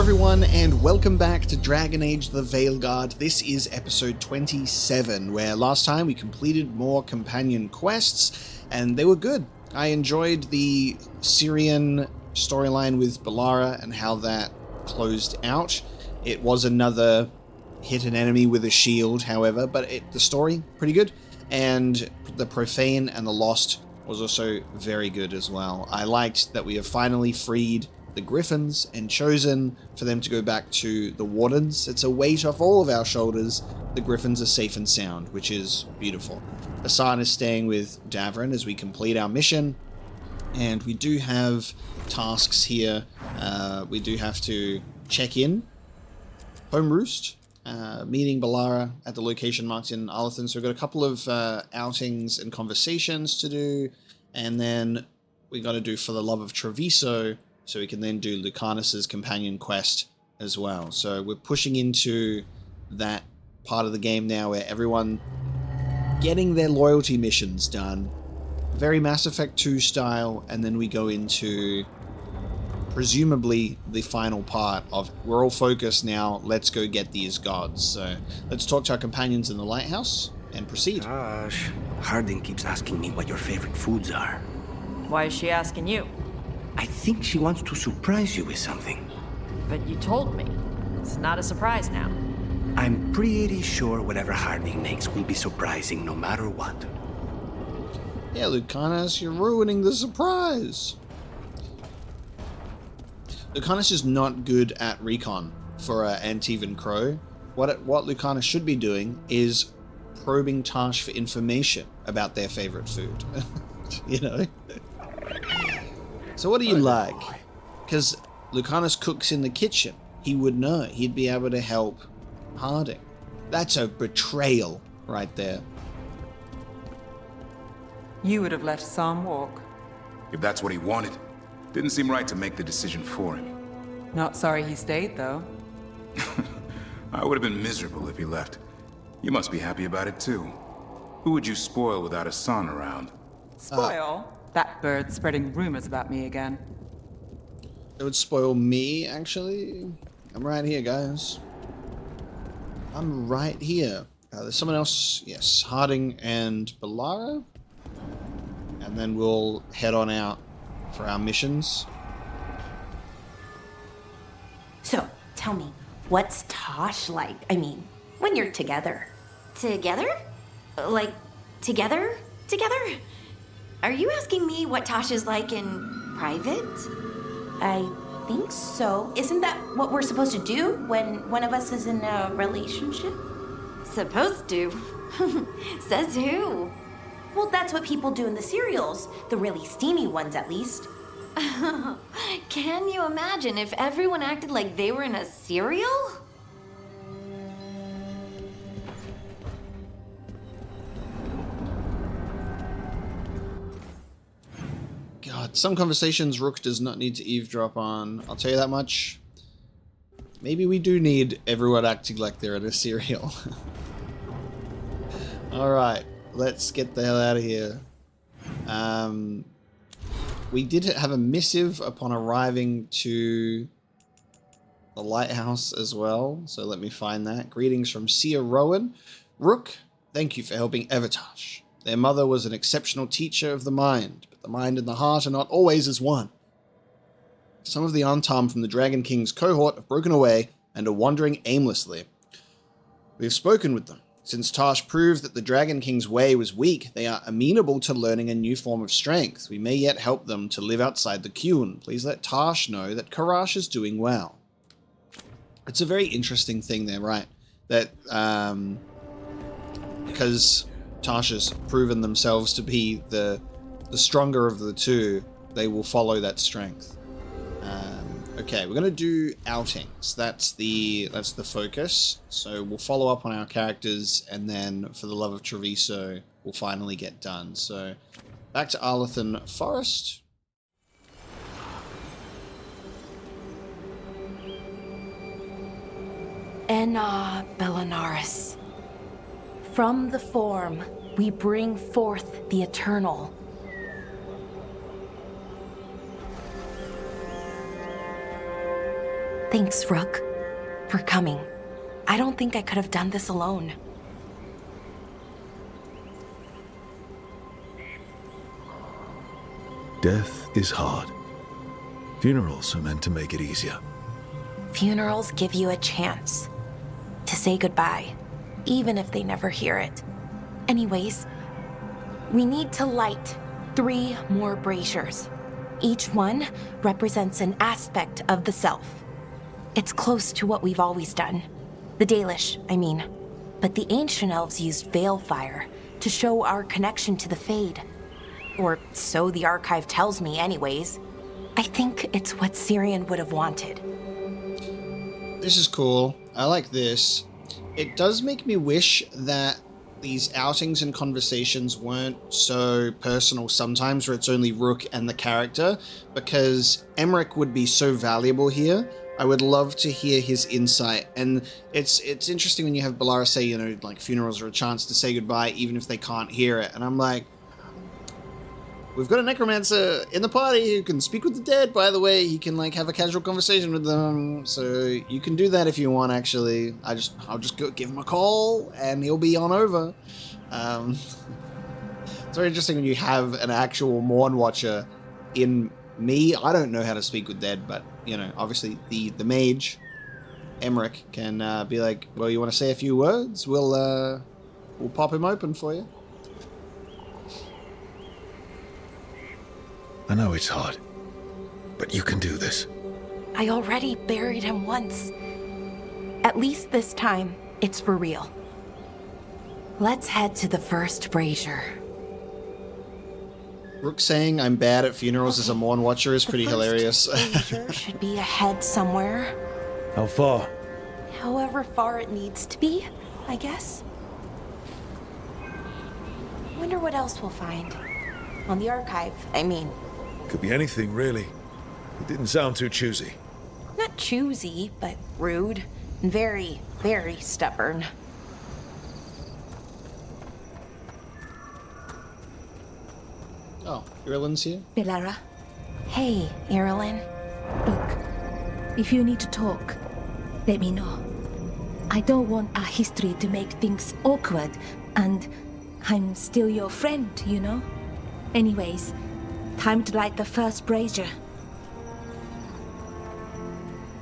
everyone, and welcome back to Dragon Age the Veilguard. This is episode 27, where last time we completed more companion quests, and they were good. I enjoyed the Syrian storyline with Bellara and how that closed out. It was another hit an enemy with a shield, however, but the story, pretty good. And the Profane and the Lost was also very good as well. I liked that we have finally freed the Griffins and chosen for them to go back to the Wardens. It's a weight off all of our shoulders. The Griffins are safe and sound, which is beautiful. Hassan is staying with Davrin as we complete our mission, and we do have tasks here. We do have to check in. Home Roost, meeting Bellara at the location marked in Arlathan. So we've got a couple of outings and conversations to do, and then we got to do For the Love of Treviso, so we can then do Lucanis' companion quest as well. So we're pushing into that part of the game now where everyone getting their loyalty missions done. Very Mass Effect 2 style, and then we go into presumably the final part of we're all focused now, let's go get these gods. So let's talk to our companions in the Lighthouse and proceed. Taash, Harding keeps asking me what your favorite foods are. Why is she asking you? I think she wants to surprise you with something. But you told me. It's not a surprise now. I'm pretty sure whatever Harding makes will be surprising no matter what. Yeah, Lucanis, you're ruining the surprise. Lucanis is not good at recon for Antivan Crow. What Lucanis should be doing is probing Taash for information about their favorite food. You know? So what do you like? Because Lucanis cooks in the kitchen. He would know. He'd be able to help Harding. That's a betrayal right there. You would have let Sam walk. If that's what he wanted. Didn't seem right to make the decision for him. Not sorry he stayed, though. I would have been miserable if he left. You must be happy about it too. Who would you spoil without a son around? Spoil? That bird's spreading rumors about me again. It would spoil me, actually. I'm right here, guys. I'm right here. There's someone else. Yes, Harding and Bellara. And then we'll head on out for our missions. So, tell me, what's Taash like? I mean, when you're together. Together? Like, together? Together? Are you asking me what Taash is like in private? I think so. Isn't that what we're supposed to do when one of us is in a relationship? Supposed to? Says who? Well, that's what people do in the serials. The really steamy ones, at least. Can you imagine if everyone acted like they were in a serial? God, some conversations Rook does not need to eavesdrop on. I'll tell you that much. Maybe we do need everyone acting like they're in a serial. Alright, let's get the hell out of here. We did have a missive upon arriving to the Lighthouse as well, so let me find that. Greetings from Sia Rowan. Rook, thank you for helping Taash. Their mother was an exceptional teacher of the mind, but the mind and the heart are not always as one. Some of the Antam from the Dragon King's cohort have broken away and are wandering aimlessly. We have spoken with them. Since Taash proved that the Dragon King's way was weak, they are amenable to learning a new form of strength. We may yet help them to live outside the Qun. Please let Taash know that Karash is doing well. It's a very interesting thing there, right? That, because Taash has proven themselves to be the stronger of the two, they will follow that strength. Okay, we're gonna do outings. That's the focus. So we'll follow up on our characters, and then For the Love of Treviso will finally get done. So back to Arlathan Forest. Enna Bellanaris. From the form, we bring forth the eternal. Thanks, Rook, for coming. I don't think I could have done this alone. Death is hard. Funerals are meant to make it easier. Funerals give you a chance to say goodbye, even if they never hear it. Anyways, we need to light 3 more braziers. Each one represents an aspect of the self. It's close to what we've always done. The Dalish, I mean. But the ancient elves used Veilfire to show our connection to the Fade. Or so the archive tells me anyways. I think it's what Syrian would have wanted. This is cool. I like this. It does make me wish that these outings and conversations weren't so personal sometimes, where it's only Rook and the character, because Emmerich would be so valuable here. I would love to hear his insight. And it's interesting when you have Bellara say, you know, like, funerals are a chance to say goodbye even if they can't hear it. And I'm like, we've got a necromancer in the party who can speak with the dead, by the way. He can, like, have a casual conversation with them. So you can do that if you want, actually. I'll just go give him a call, and he'll be on over. It's very interesting when you have an actual Mourn Watcher in me. I don't know how to speak with dead, but, you know, obviously the mage, Emmerich, can be like, well, you want to say a few words? We'll pop him open for you. I know it's hard, but you can do this. I already buried him once. At least this time, it's for real. Let's head to the first brazier. Rook saying I'm bad at funerals as a Mourn Watcher is pretty hilarious. Brazier should be ahead somewhere. How far? However far it needs to be, I guess. Wonder what else we'll find. On the archive, I mean. Could be anything, really. It didn't sound too choosy. Not choosy, but rude. And very, very stubborn. Oh, Ireland's here? Bellara, Hey, Ireland. look, if you need to talk, let me know. I don't want our history to make things awkward, and I'm still your friend, you know? Anyways, time to light the first brazier.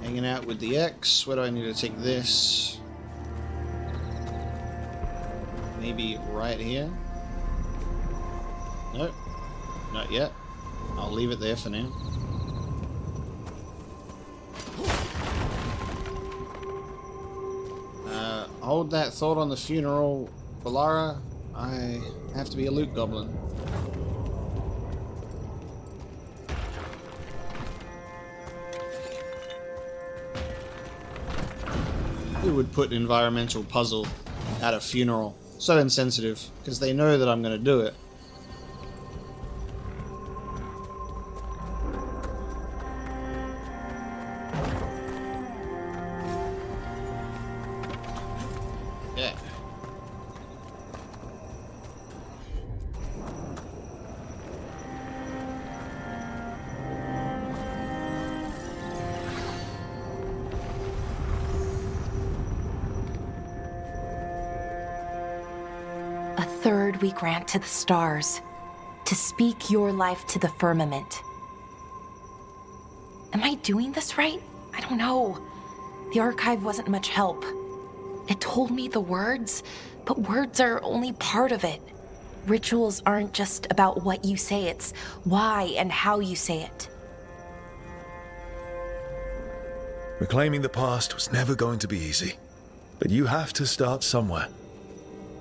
Hanging out with the X. Where do I need to take this? Maybe right here? Nope. Not yet. I'll leave it there for now. Hold that thought on the funeral, Bellara. I have to be a loot goblin. Who would put an environmental puzzle at a funeral? So insensitive, because they know that I'm going to do it. Yeah. A third we grant to the stars, to speak your life to the firmament. Am I doing this right? I don't know. The archive wasn't much help. It told me the words, but words are only part of it. Rituals aren't just about what you say, it's why and how you say it. Reclaiming the past was never going to be easy. But you have to start somewhere.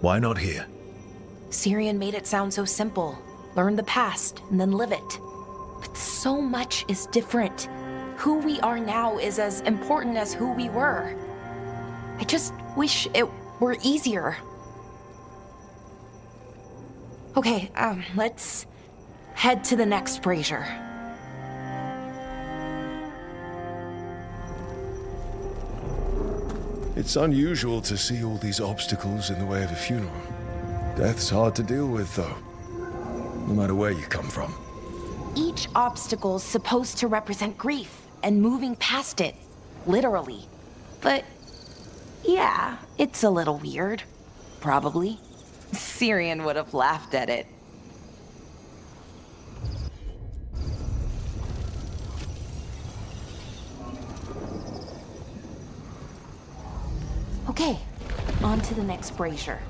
Why not here? Syrian made it sound so simple. Learn the past and then live it. But so much is different. Who we are now is as important as who we were. I just wish it were easier. Okay, let's head to the next brazier. It's unusual to see all these obstacles in the way of a funeral. Death's hard to deal with, though, no matter where you come from. Each obstacle's supposed to represent grief and moving past it. literally. But yeah, it's a little weird. Probably. Syrian would have laughed at it. Okay, on to the next brazier.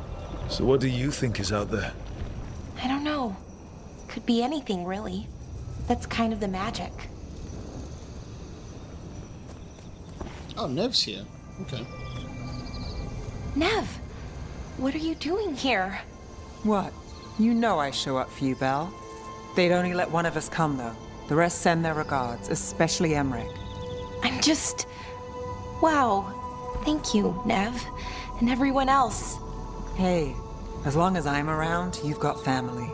So what do you think is out there? I don't know. Could be anything, really. That's kind of the magic. Oh, Nev's here. Okay. Nev, what are you doing here? What? You know I show up for you, Belle. They'd only let one of us come, though. The rest send their regards, especially Emmerich. I'm just... Wow. Thank you, Nev. And everyone else. Hey, as long as I'm around, you've got family.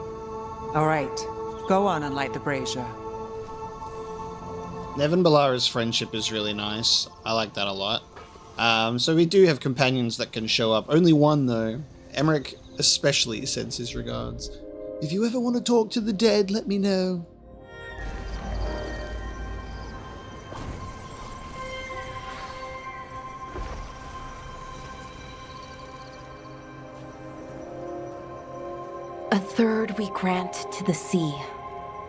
All right, go on and light the brazier. Nev and Bellara's friendship is really nice. I like that a lot. So we do have companions that can show up. Only one, though. Emmerich especially sends his regards. If you ever want to talk to the dead, let me know. A third we grant to the sea,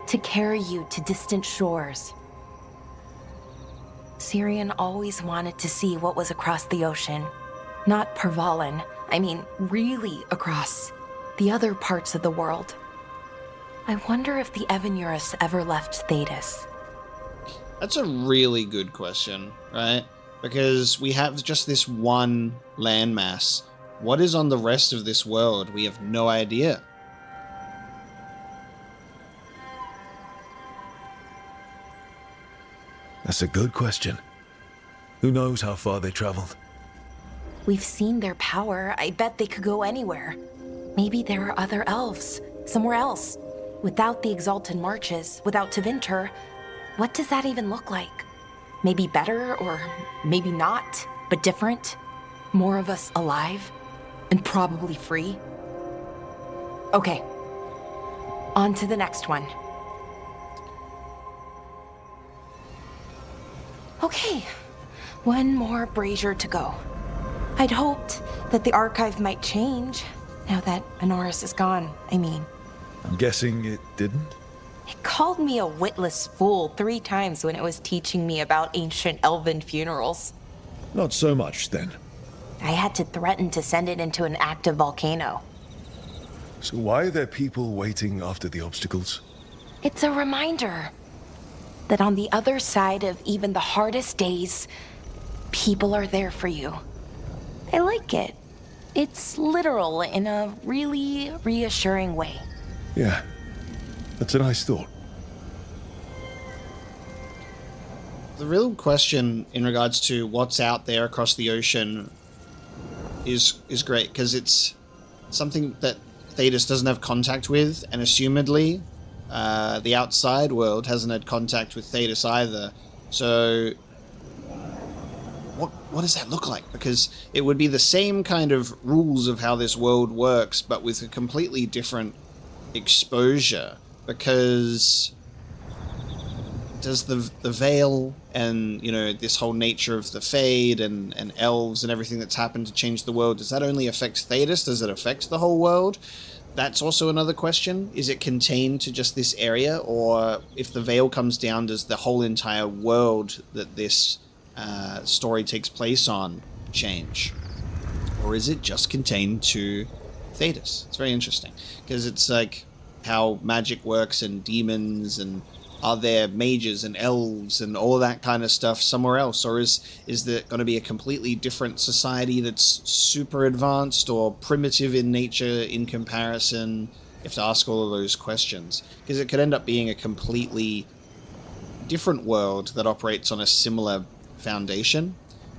to carry you to distant shores. Syrian always wanted to see what was across the ocean. Not Pervalin, I mean really across the other parts of the world. I wonder if the Evanurus ever left Thetis. That's a really good question, right? Because we have just this one landmass. What is on the rest of this world? We have no idea. That's a good question. Who knows how far they traveled? We've seen their power. I bet they could go anywhere. Maybe there are other elves, somewhere else. Without the Exalted Marches, without Tevinter, what does that even look like? Maybe better, or maybe not, but different? More of us alive? And probably free? Okay. On to the next one. Okay, one more brazier to go. I'd hoped that the archive might change, now that Honoris is gone, I mean. I'm guessing it didn't? It called me a witless fool 3 times when it was teaching me about ancient elven funerals. Not so much, then. I had to threaten to send it into an active volcano. So why are there people waiting after the obstacles? It's a reminder that on the other side of even the hardest days, people are there for you. I like it. It's literal in a really reassuring way. Yeah, that's a nice thought. The real question in regards to what's out there across the ocean is great, because it's something that Thetis doesn't have contact with, and assumedly the outside world hasn't had contact with Thetis either. So what does that look like? Because it would be the same kind of rules of how this world works, but with a completely different exposure. Because does the veil and, you know, this whole nature of the Fade and elves and everything that's happened to change the world, does that only affect Thetis? Does it affect the whole world? That's also another question. Is it contained to just this area? Or if the veil comes down, does the whole entire world that this story takes place on change? Or is it just contained to Thetis? It's very interesting, because it's like how magic works and demons, and are there mages and elves and all that kind of stuff somewhere else? Or is there going to be a completely different society that's super advanced or primitive in nature in comparison? You have to ask all of those questions, because it could end up being a completely different world that operates on a similar foundation.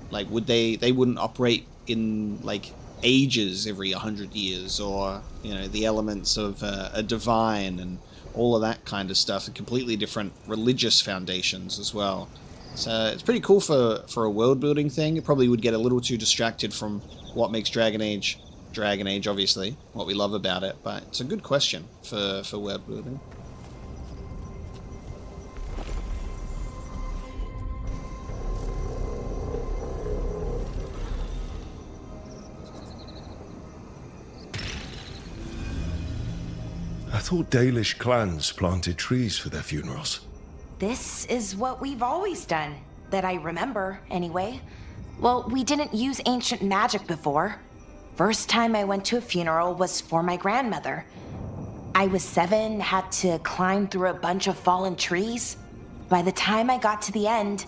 Like, would they wouldn't operate in like ages every 100 years, or, you know, the elements of a divine and all of that kind of stuff, and completely different religious foundations as well. So it's pretty cool for a world building thing. It probably would get a little too distracted from what makes Dragon Age, obviously, what we love about it, but it's a good question for world building. thought Dalish clans planted trees for their funerals. This is what we've always done, that I remember, anyway. Well, we didn't use ancient magic before. First time I went to a funeral was for my grandmother. I was 7, had to climb through a bunch of fallen trees. By the time I got to the end,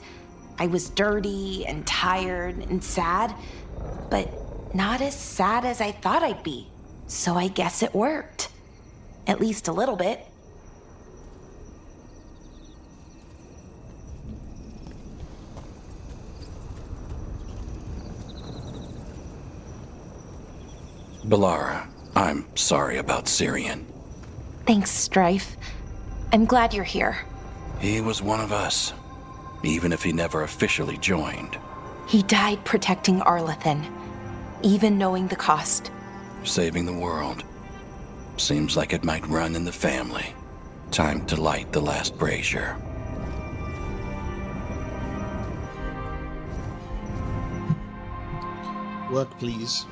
I was dirty and tired and sad, but not as sad as I thought I'd be. So I guess it worked. At least a little bit. Bellara, I'm sorry about Syrian. Thanks, Strife. I'm glad you're here. He was one of us, even if he never officially joined. He died protecting Arlathan, even knowing the cost. Saving the world. Seems like it might run in the family. Time to light the last brazier. Work, please.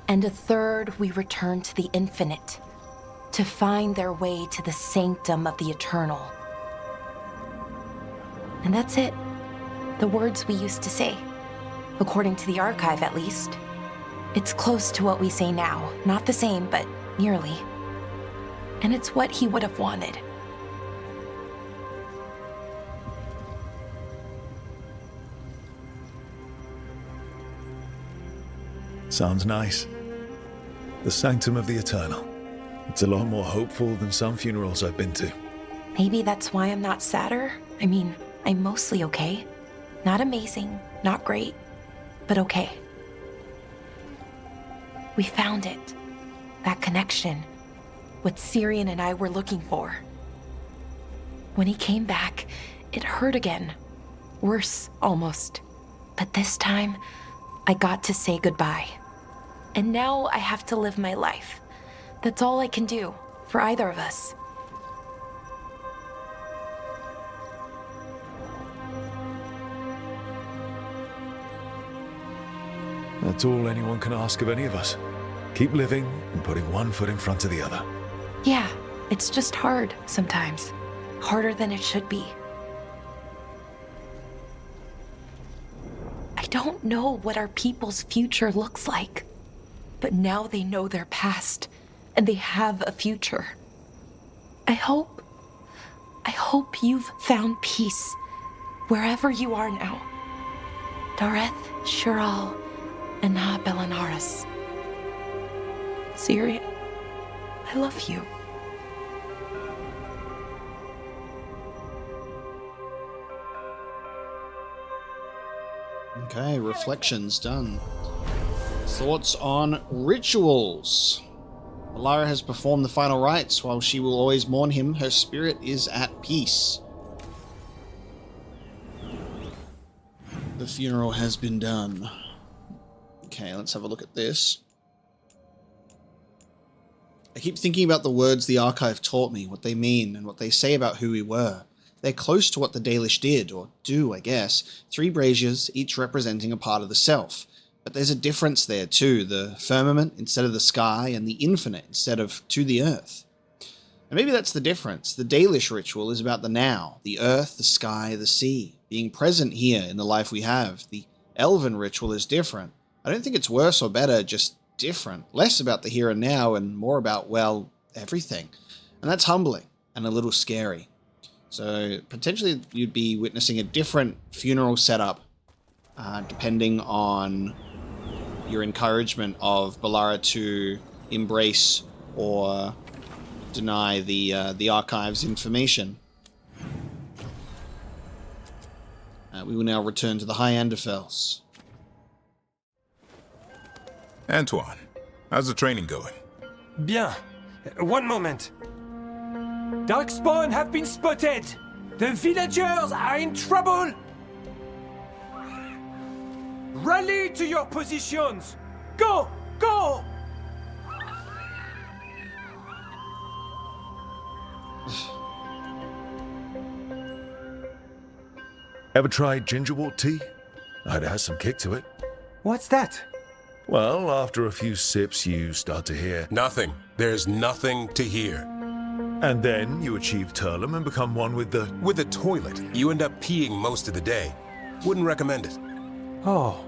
And a third we return to the infinite, to find their way to the sanctum of the eternal. And that's it. The words we used to say. According to the archive, at least. It's close to what we say now. Not the same, but nearly. And it's what he would have wanted. Sounds nice. The Sanctum of the Eternal. It's a lot more hopeful than some funerals I've been to. Maybe that's why I'm not sadder. I mean, I'm mostly okay. Not amazing, not great, but okay. We found it. That connection. What Syrian and I were looking for. When he came back, it hurt again. Worse, almost. But this time, I got to say goodbye. And now I have to live my life. That's all I can do, for either of us. That's all anyone can ask of any of us. Keep living and putting one foot in front of the other. Yeah, it's just hard sometimes. Harder than it should be. I don't know what our people's future looks like. But now they know their past, and they have a future. I hope you've found peace, wherever you are now. Dareth, Shural, and Na Belanaris. Syria, I love you. Okay, reflections done. Thoughts on rituals. Bellara has performed the final rites. While she will always mourn him, her spirit is at peace. The funeral has been done. Okay, let's have a look at this. I keep thinking about the words the archive taught me, what they mean, and what they say about who we were. They're close to what the Dalish did, or do, I guess. 3 braziers, each representing a part of the self. But there's a difference there too, the firmament instead of the sky, and the infinite instead of to the earth. And maybe that's the difference. The Dalish ritual is about the now, the earth, the sky, the sea, being present here in the life we have. The Elven ritual is different. I don't think it's worse or better, just different. Less about the here and now and more about, well, everything. And that's humbling and a little scary. So potentially you'd be witnessing a different funeral setup depending on your encouragement of Bellara to embrace or deny the archive's information. We will now return to the High Anderfels. Antoine, how's the training going? Bien. One moment. Darkspawn have been spotted! The villagers are in trouble! Rally to your positions! Go! Go! Ever tried gingerwort tea? It has some kick to it. What's that? Well, after a few sips, you start to hear. Nothing. There's nothing to hear. And then you achieve Turlum and become one with the... With the toilet, you end up peeing most of the day. Wouldn't recommend it. Oh.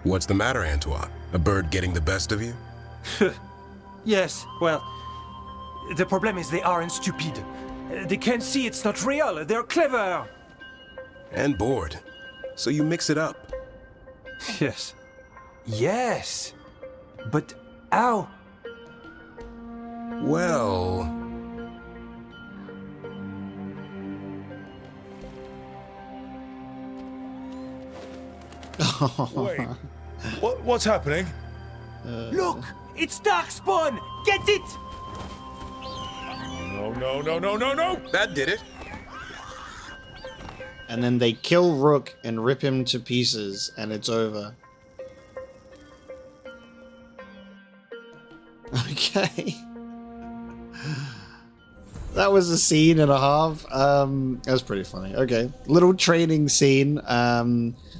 What's the matter, Antoine? A bird getting the best of you? Yes, well, the problem is they aren't stupid. They can't see it's not real. They're clever. And bored. So you mix it up. Yes. Yes. But how? Well... Wait, what's happening? Look! It's Darkspawn! Get it! No. That did it. And then they kill Rook and rip him to pieces, and it's over. Okay. That was a scene and a half. That was pretty funny. Okay. Little training scene.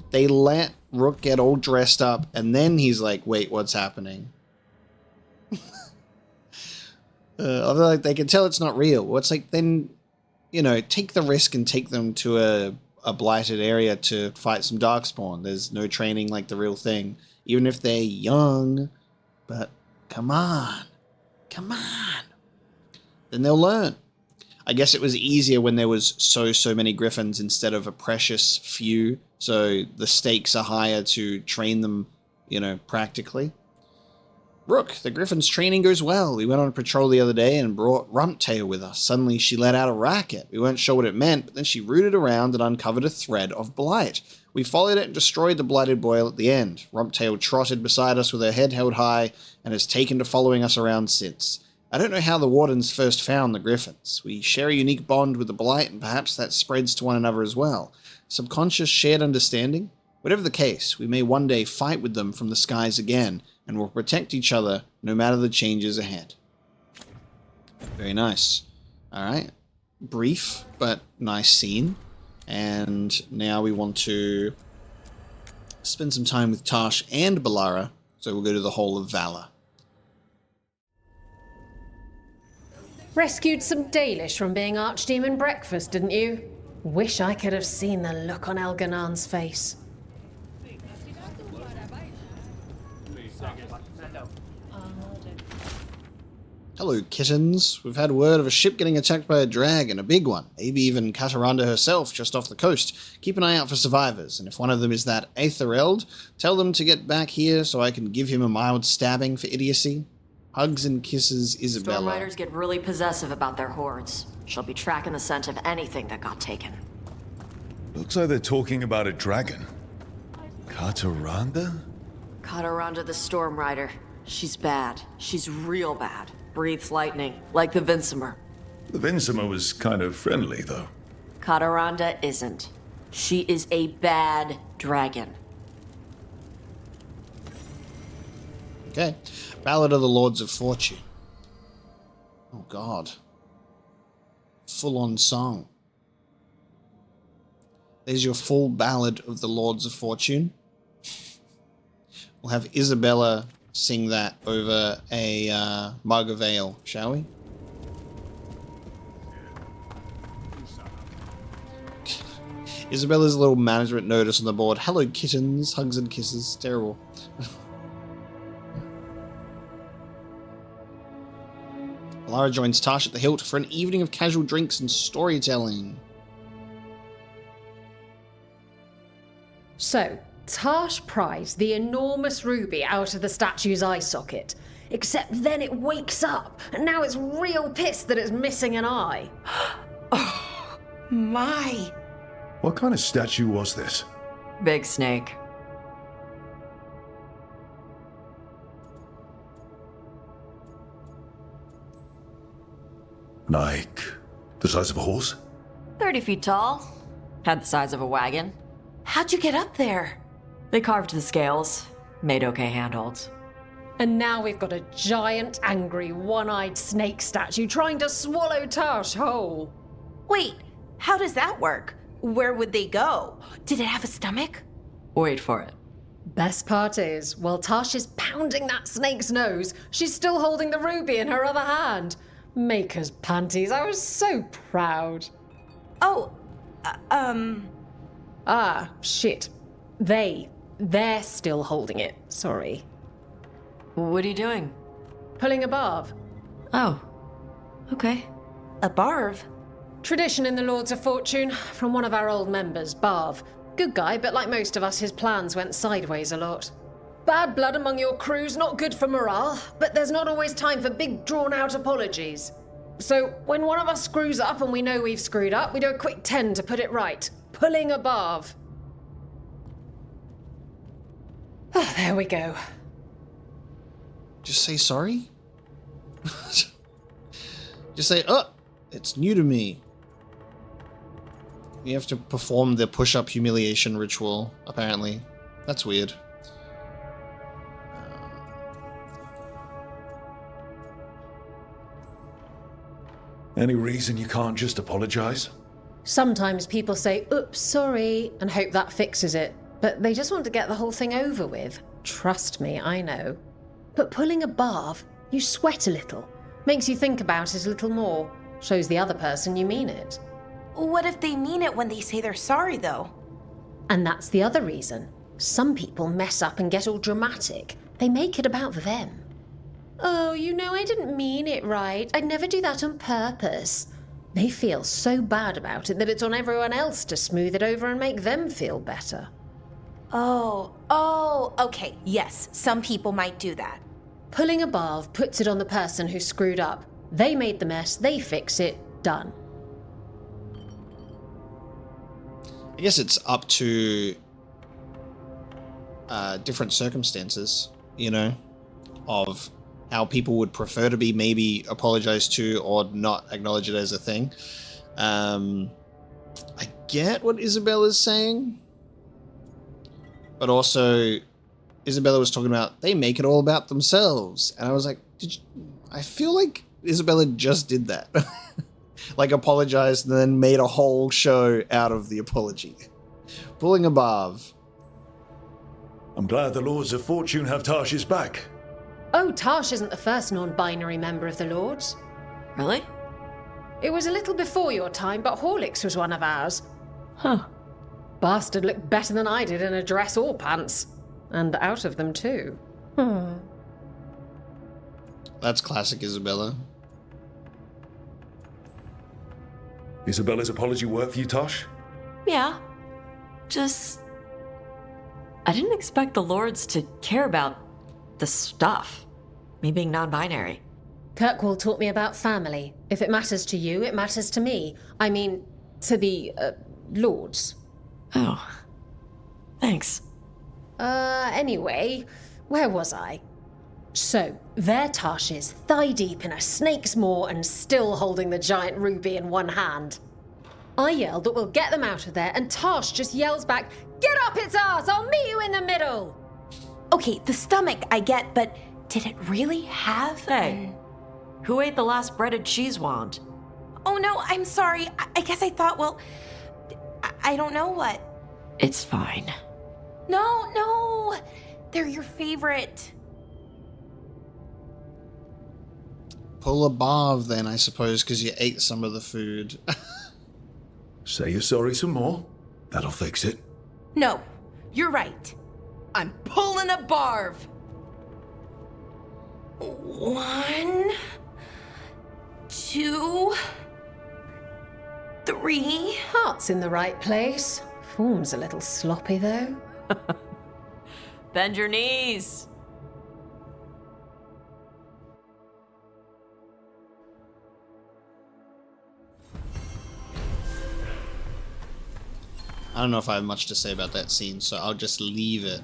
They let Rook get all dressed up, and then he's like, wait, what's happening? Although like, they can tell it's not real. Well, it's like, then, you know, take the risk and take them to a blighted area to fight some Darkspawn. There's no training like the real thing. Even if they're young. But, come on. Come on. Then they'll learn. I guess it was easier when there was so many Griffins instead of a precious few. So the stakes are higher to train them, you know, practically. Rook, the Griffin's training goes well. We went on a patrol the other day and brought Rumptail with us. Suddenly she let out a racket. We weren't sure what it meant, but then she rooted around and uncovered a thread of blight. We followed it and destroyed the blighted boil at the end. Rumptail trotted beside us with her head held high and has taken to following us around since. I don't know how the Wardens first found the Griffins. We share a unique bond with the blight, and perhaps that spreads to one another as well. Subconscious shared understanding? Whatever the case, we may one day fight with them from the skies again, and will protect each other no matter the changes ahead. Very nice. Alright. Brief, but nice scene. And now we want to spend some time with Taash and Bellara, so we'll go to the Hall of Valor. Rescued some Dalish from being Archdemon breakfast, didn't you? Wish I could have seen the look on Elganan's face. Hello, kittens. We've had word of a ship getting attacked by a dragon, a big one. Maybe even Kataranda herself, just off the coast. Keep an eye out for survivors, and if one of them is that Aethereld, tell them to get back here so I can give him a mild stabbing for idiocy. Hugs and kisses, Isabella. Stormriders get really possessive about their hordes. She'll be tracking the scent of anything that got taken. Looks like they're talking about a dragon. Kataranda? Kataranda the Stormrider. She's bad. She's real bad. Breathes lightning, like the Vinsimer. The Vinsimer was kind of friendly, though. Kataranda isn't. She is a bad dragon. Okay. Ballad of the Lords of Fortune. Oh, God. Full-on song. There's your full ballad of the Lords of Fortune. We'll have Isabella sing that over a mug of ale, shall we? Isabella's little management notice on the board. Hello, kittens. Hugs and kisses. Terrible. Bellara joins Taash at the Hilt for an evening of casual drinks and storytelling. So, Taash pries the enormous ruby out of the statue's eye socket. Except then it wakes up, and now it's real pissed that it's missing an eye. Oh, my. What kind of statue was this? Big snake. Like, the size of a horse? 30 feet tall. Had the size of a wagon. How'd you get up there? They carved the scales. Made okay handholds. And now we've got a giant, angry, one-eyed snake statue trying to swallow Taash whole. Wait, how does that work? Where would they go? Did it have a stomach? Wait for it. Best part is, while Taash is pounding that snake's nose, she's still holding the ruby in her other hand. Maker's panties, I was so proud. Oh, Ah, shit. They're still holding it, sorry. What are you doing? Pulling a barb. Oh, okay. A barb? Tradition in the Lords of Fortune, from one of our old members, Barv. Good guy, but like most of us, his plans went sideways a lot. Bad blood among your crew's not good for morale, but there's not always time for big, drawn-out apologies. So, when one of us screws up and we know we've screwed up, we do a quick 10 to put it right. Pulling a barb. Oh, there we go. Just say sorry? Just say, oh, it's new to me. You have to perform the push-up humiliation ritual, apparently. That's weird. Any reason you can't just apologize? Sometimes people say, oops, sorry, and hope that fixes it. But they just want to get the whole thing over with. Trust me, I know. But pulling a barb, you sweat a little. Makes you think about it a little more. Shows the other person you mean it. What if they mean it when they say they're sorry, though? And that's the other reason. Some people mess up and get all dramatic. They make it about them. Oh, you know, I didn't mean it right. I'd never do that on purpose. They feel so bad about it that it's on everyone else to smooth it over and make them feel better. Oh, okay, yes, some people might do that. Pulling a barb puts it on the person who screwed up. They made the mess, they fix it, done. I guess it's up to different circumstances, you know, of how people would prefer to be maybe apologized to or not acknowledge it as a thing. I get what Isabella's saying, but also Isabella was talking about they make it all about themselves, and I was like, I feel like Isabella just did that. Like apologized and then made a whole show out of the apology. Pulling a barb. I'm glad the Lords of Fortune have Taash's back. Oh, Taash isn't the first non-binary member of the Lords. Really? It was a little before your time, but Horlicks was one of ours. Huh. Bastard looked better than I did in a dress or pants. And out of them, too. That's classic Isabella. Isabella's apology work for you, Taash? Yeah. Just... I didn't expect the Lords to care about the stuff. Me being non-binary. Kirkwall taught me about family. If it matters to you, it matters to me. I mean, to the, Lords. Oh. Thanks. Anyway, where was I? So, there Taash is, thigh-deep in a snake's maw and still holding the giant ruby in one hand. I yell that we'll get them out of there, and Taash just yells back, "Get up its ass! I'll meet you in the middle!" Okay, the stomach I get, but did it really have... Hey, who ate the last breaded cheese wand? Oh no, I'm sorry. I guess I thought, well... I don't know what. It's fine. No! They're your favorite. Pull a barb then, I suppose, because you ate some of the food. Say you're sorry some more. That'll fix it. No, you're right. I'm pulling a barb. 1, 2, 3. Heart's in the right place. Form's a little sloppy, though. Bend your knees. I don't know if I have much to say about that scene, so I'll just leave it.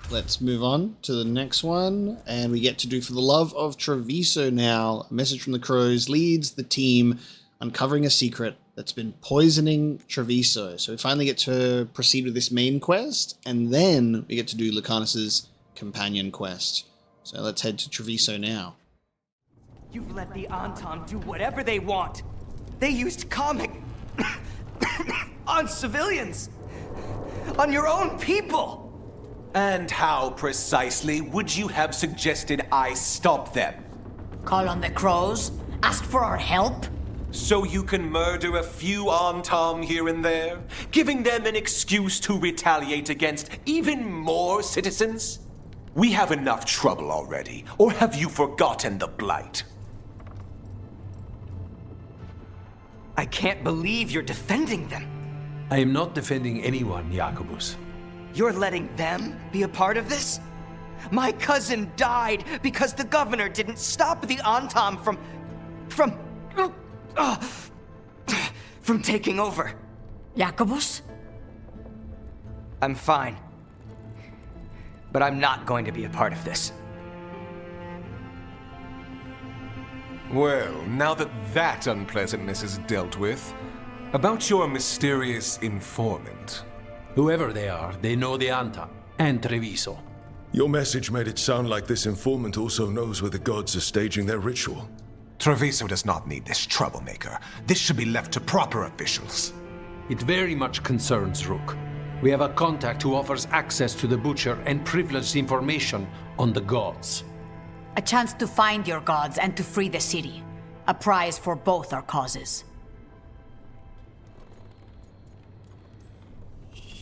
Let's move on to the next one, and we get to do For the Love of Treviso now. A message from the Crows leads the team uncovering a secret that's been poisoning Treviso. So we finally get to proceed with this main quest, and then we get to do Lucanis' companion quest. So let's head to Treviso now. You've let the Anton do whatever they want. They used comic on civilians. On your own people. And how precisely would you have suggested I stop them? Call on the crows? Ask for our help? So you can murder a few Antam here and there, giving them an excuse to retaliate against even more citizens? We have enough trouble already, or have you forgotten the Blight? I can't believe you're defending them. I am not defending anyone, Jacobus. You're letting them be a part of this? My cousin died because the governor didn't stop the Antam from taking over. Jacobus? I'm fine. But I'm not going to be a part of this. Well, now that that unpleasantness is dealt with, about your mysterious informant. Whoever they are, they know the Antam and Treviso. Your message made it sound like this informant also knows where the gods are staging their ritual. Treviso does not need this troublemaker. This should be left to proper officials. It very much concerns Rook. We have a contact who offers access to the Butcher and privileged information on the gods. A chance to find your gods and to free the city. A prize for both our causes.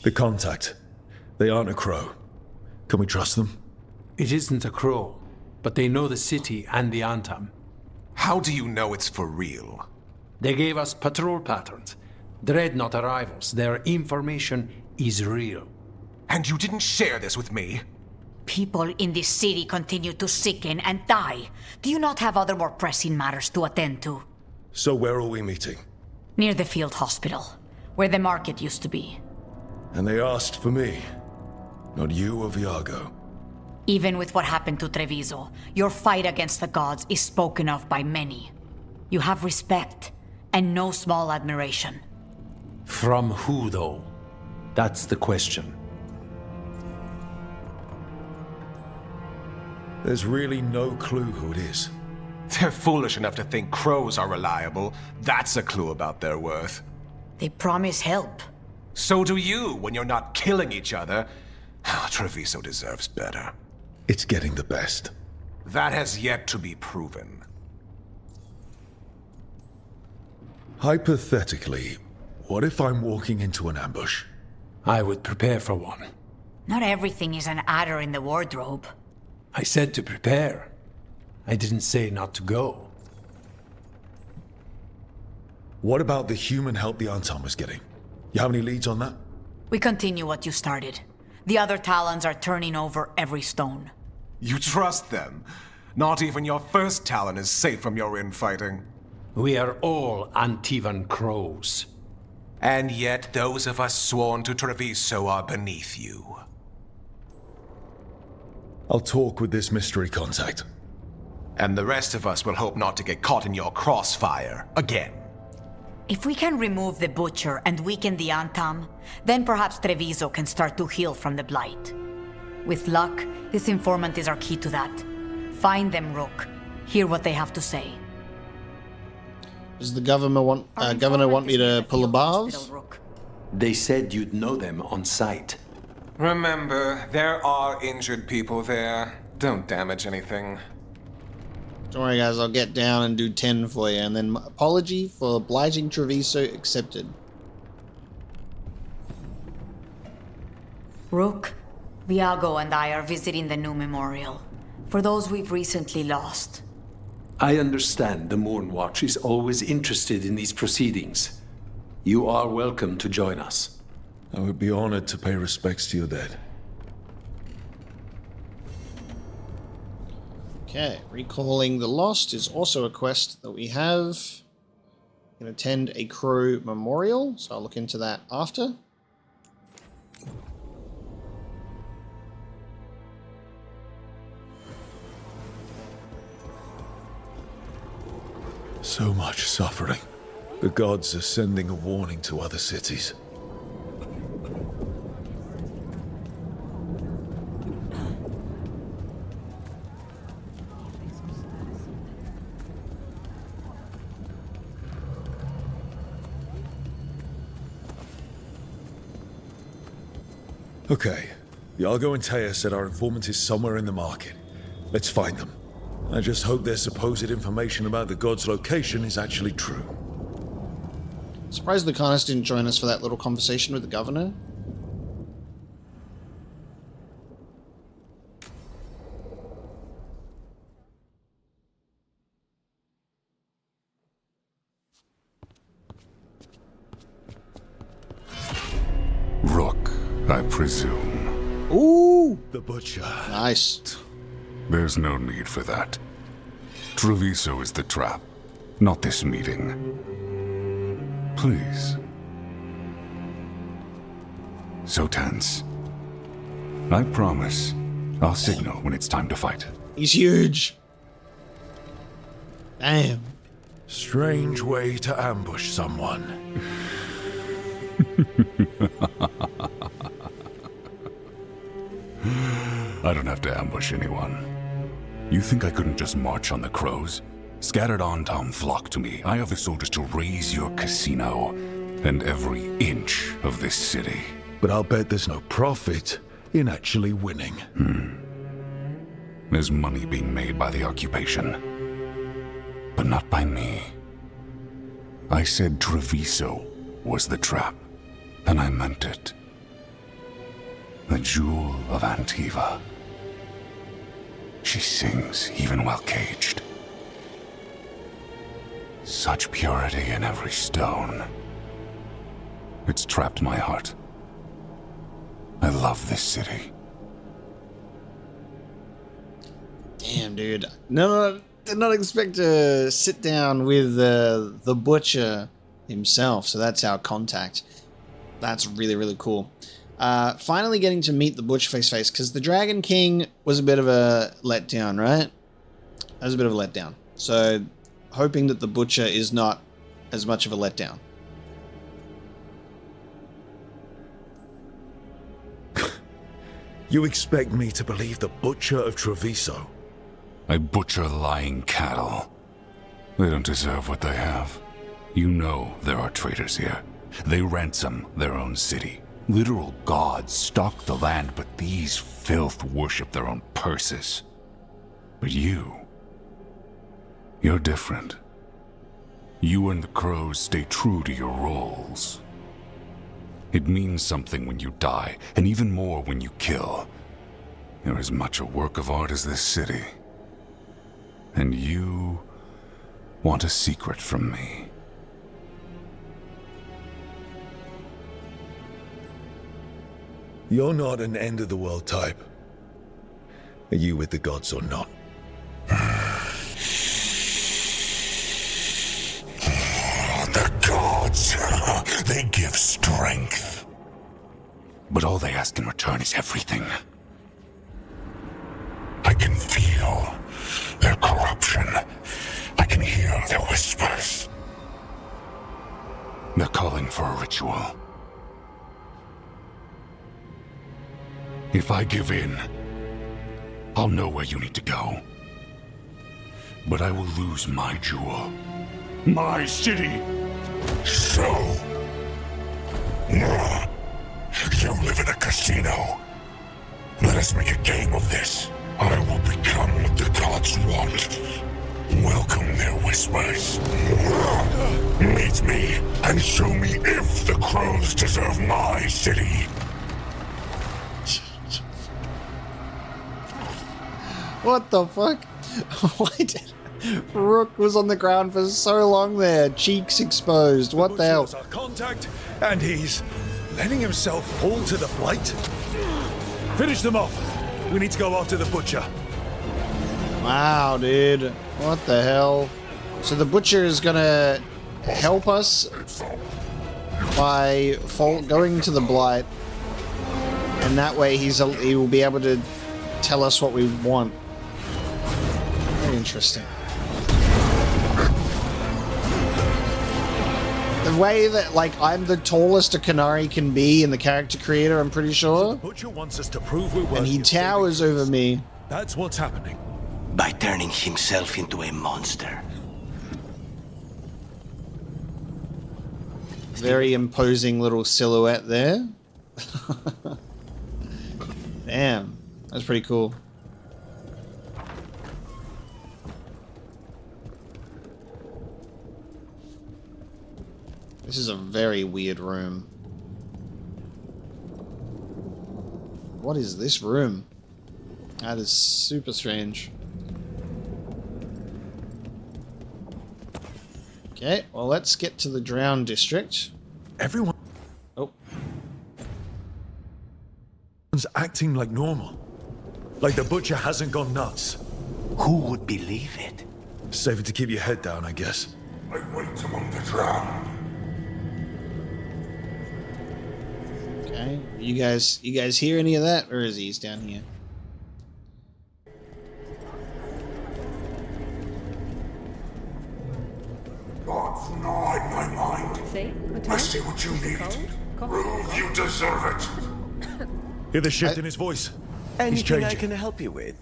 The contact. They aren't a crow. Can we trust them? It isn't a crow, but they know the city and the Antam. How do you know it's for real? They gave us patrol patterns. Dreadnought arrivals. Their information is real. And you didn't share this with me? People in this city continue to sicken and die. Do you not have other more pressing matters to attend to? So where are we meeting? Near the field hospital, where the market used to be. And they asked for me. Not you or Viago. Even with what happened to Treviso, your fight against the gods is spoken of by many. You have respect, and no small admiration. From who, though? That's the question. There's really no clue who it is. They're foolish enough to think crows are reliable. That's a clue about their worth. They promise help. So do you, when you're not killing each other. Treviso deserves better. It's getting the best. That has yet to be proven. Hypothetically, what if I'm walking into an ambush? I would prepare for one. Not everything is an adder in the wardrobe. I said to prepare. I didn't say not to go. What about the human help the Antam was getting? You have any leads on that? We continue what you started. The other Talons are turning over every stone. You trust them? Not even your first Talon is safe from your infighting. We are all Antivan crows. And yet those of us sworn to Treviso are beneath you. I'll talk with this mystery contact. And the rest of us will hope not to get caught in your crossfire again. If we can remove the Butcher and weaken the Antam, then perhaps Treviso can start to heal from the Blight. With luck, this informant is our key to that. Find them, Rook. Hear what they have to say. Does the governor want me to pull a bars? They said you'd know them on sight. Remember, there are injured people there. Don't damage anything. Don't worry, guys. I'll get down and do 10 for you. And then apology for obliging Treviso accepted. Rook, Viago and I are visiting the new memorial. For those we've recently lost. I understand the Moonwatch is always interested in these proceedings. You are welcome to join us. I would be honored to pay respects to your dead. Okay, recalling the lost is also a quest that we have. You can attend a crow memorial, so I'll look into that after. So much suffering. The gods are sending a warning to other cities. Okay. Iago and Taash said our informant is somewhere in the market. Let's find them. I just hope their supposed information about the god's location is actually true. Surprised Lucanis didn't join us for that little conversation with the governor. Rook, I presume. Ooh! The butcher. Nice. There's no need for that. Treviso is the trap, not this meeting. Please. So tense. I promise I'll signal when it's time to fight. He's huge. Damn. Strange way to ambush someone. I don't have to ambush anyone. You think I couldn't just march on the crows? Scattered Antom flock to me. I have the soldiers to raise your casino and every inch of this city. But I'll bet there's no profit in actually winning. There's money being made by the occupation, but not by me. I said Treviso was the trap, and I meant it. The jewel of Antiva. She sings even while caged. Such purity in every stone. It's trapped my heart. I love this city. Damn, dude. No, did not expect to sit down with the butcher himself, so that's our contact. That's really, really cool. Finally getting to meet the butcher face-to-face, because the Dragon King was a bit of a letdown, right? That was a bit of a letdown. So, hoping that the butcher is not as much of a letdown. You expect me to believe the butcher of Treviso? I butcher lying cattle. They don't deserve what they have. You know there are traitors here. They ransom their own city. Literal gods stalk the land, but these filth worship their own purses. But you're different. You and the crows stay true to your roles. It means something when you die, and even more when you kill. You're as much a work of art as this city. And you want a secret from me. You're not an end-of-the-world type. Are you with the gods or not? The gods, they give strength. But all they ask in return is everything. I can feel their corruption. I can hear their whispers. They're calling for a ritual. If I give in, I'll know where you need to go. But I will lose my jewel. My city! So... you live in a casino. Let us make a game of this. I will become what the gods want. Welcome their whispers. Meet me and show me if the crows deserve my city. What the fuck? Why did... Rook was on the ground for so long there, cheeks exposed. What the hell? Our contact, and he's letting himself fall to the blight. Finish them off. We need to go after the butcher. Wow, dude. What the hell? So the butcher is gonna help us by going to the blight, and that way he will be able to tell us what we want. Very interesting. The way that, like, I'm the tallest a Canary can be in the character creator, I'm pretty sure. The butcher wants us to prove we're worthy. And he towers over me. That's what's happening. By turning himself into a monster. Very imposing little silhouette there. Damn, that's pretty cool. This is a very weird room. What is this room? That is super strange. Okay, well, let's get to the Drowned District. Everyone... Oh. Everyone's acting like normal. Like the butcher hasn't gone nuts. Who would believe it? Safer to keep your head down, I guess. I wait among the drowned. Okay, you guys hear any of that? Or is he's down here? Thoughts gnaw in my mind. I see what you need. Prove you deserve it. Hear the shift in his voice. Anything I can help you with?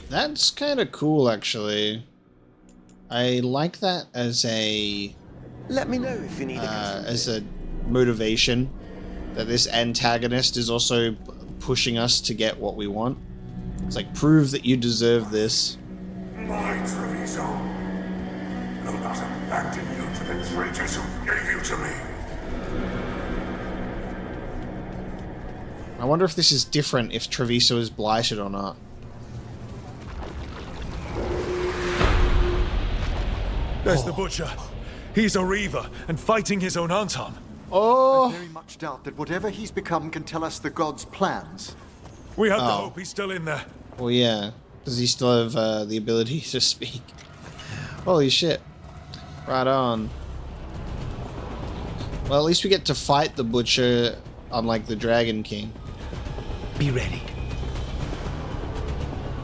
That's kind of cool, actually. I like that as a... Let me know if you need as a motivation. That this antagonist is also pushing us to get what we want. It's like, prove that you deserve this. My Treviso. Will not abandon you to the traitors who gave you to me. I wonder if this is different if Treviso is blighted or not. There's the butcher. He's a reaver and fighting his own Antam. Oh! I very much doubt that whatever he's become can tell us the god's plans. We have to hope he's still in there. Well, yeah. Does he still have the ability to speak? Holy shit. Right on. Well, at least we get to fight the butcher, unlike the Dragon King. Be ready.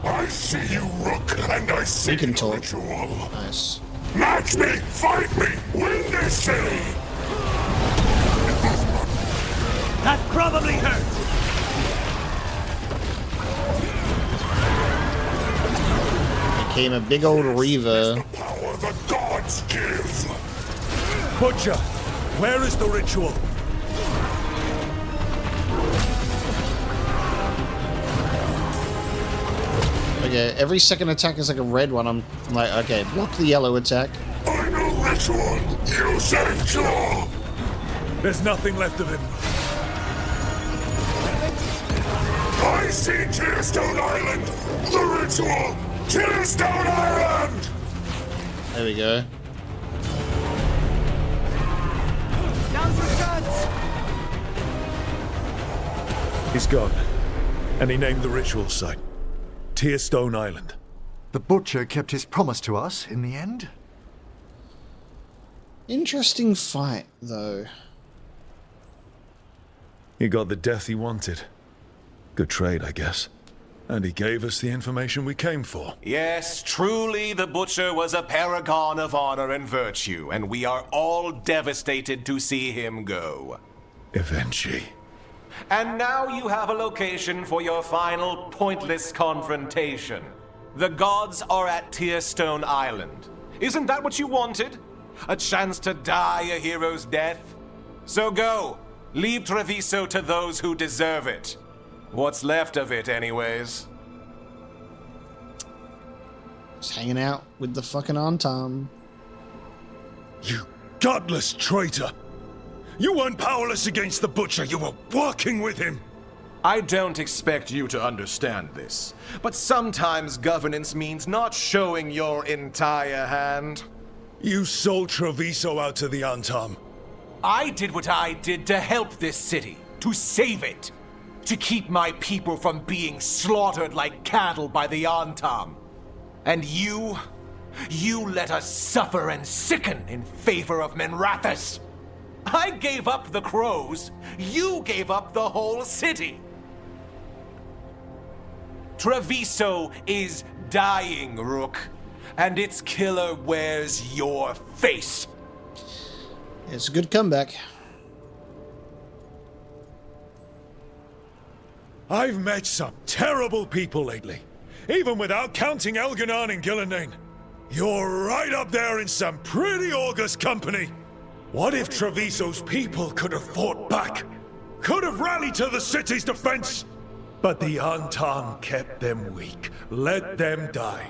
I see you, Rook, and I see you can talk. Ritual. Nice. Match me, fight me, win this city! That probably hurt! Became a big old reaver. The power the gods give! Butcher, where is the ritual? Okay, every second attack is like a red one. I'm like, okay, block the yellow attack. Final ritual! You say jaw! There's nothing left of him. I see Tearstone Island! The ritual! Tearstone Island! There we go. Down for guns! He's gone. And he named the ritual site. Tearstone Island. The butcher kept his promise to us in the end. Interesting fight, though. He got the death he wanted. Good trade, I guess. And he gave us the information we came for. Yes, truly the Butcher was a paragon of honor and virtue, and we are all devastated to see him go. Eventually. And now you have a location for your final pointless confrontation. The gods are at Tearstone Island. Isn't that what you wanted? A chance to die a hero's death? So go. Leave Treviso to those who deserve it. What's left of it, anyways. Just hanging out with the fucking Antam. You godless traitor! You weren't powerless against the Butcher, you were working with him! I don't expect you to understand this, but sometimes governance means not showing your entire hand. You sold Treviso out to the Antam. I did what I did to help this city, to save it, to keep my people from being slaughtered like cattle by the Antam. And you let us suffer and sicken in favor of Minrathous. I gave up the crows, you gave up the whole city. Treviso is dying, Rook, and its killer wears your face. It's a good comeback. I've met some terrible people lately, even without counting Elganon and Gillenane. You're right up there in some pretty august company. What if Treviso's people could have fought back? could have rallied to the city's defense. But the Antam kept them weak, let them die.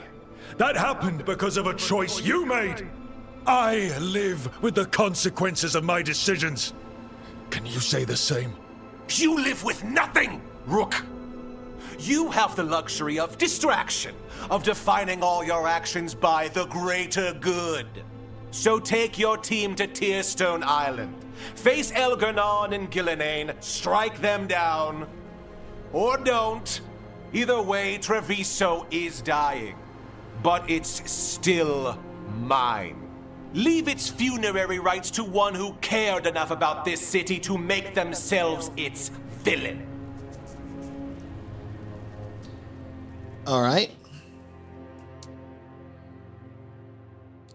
That happened because of a choice you made. I live with the consequences of my decisions. Can you say the same? You live with nothing, Rook. You have the luxury of distraction, of defining all your actions by the greater good. So take your team to Tearstone Island. Face Elgarnon and Gillenane, strike them down. Or don't. Either way, Treviso is dying. But it's still mine. Leave its funerary rites to one who cared enough about this city to make themselves its villain. Alright.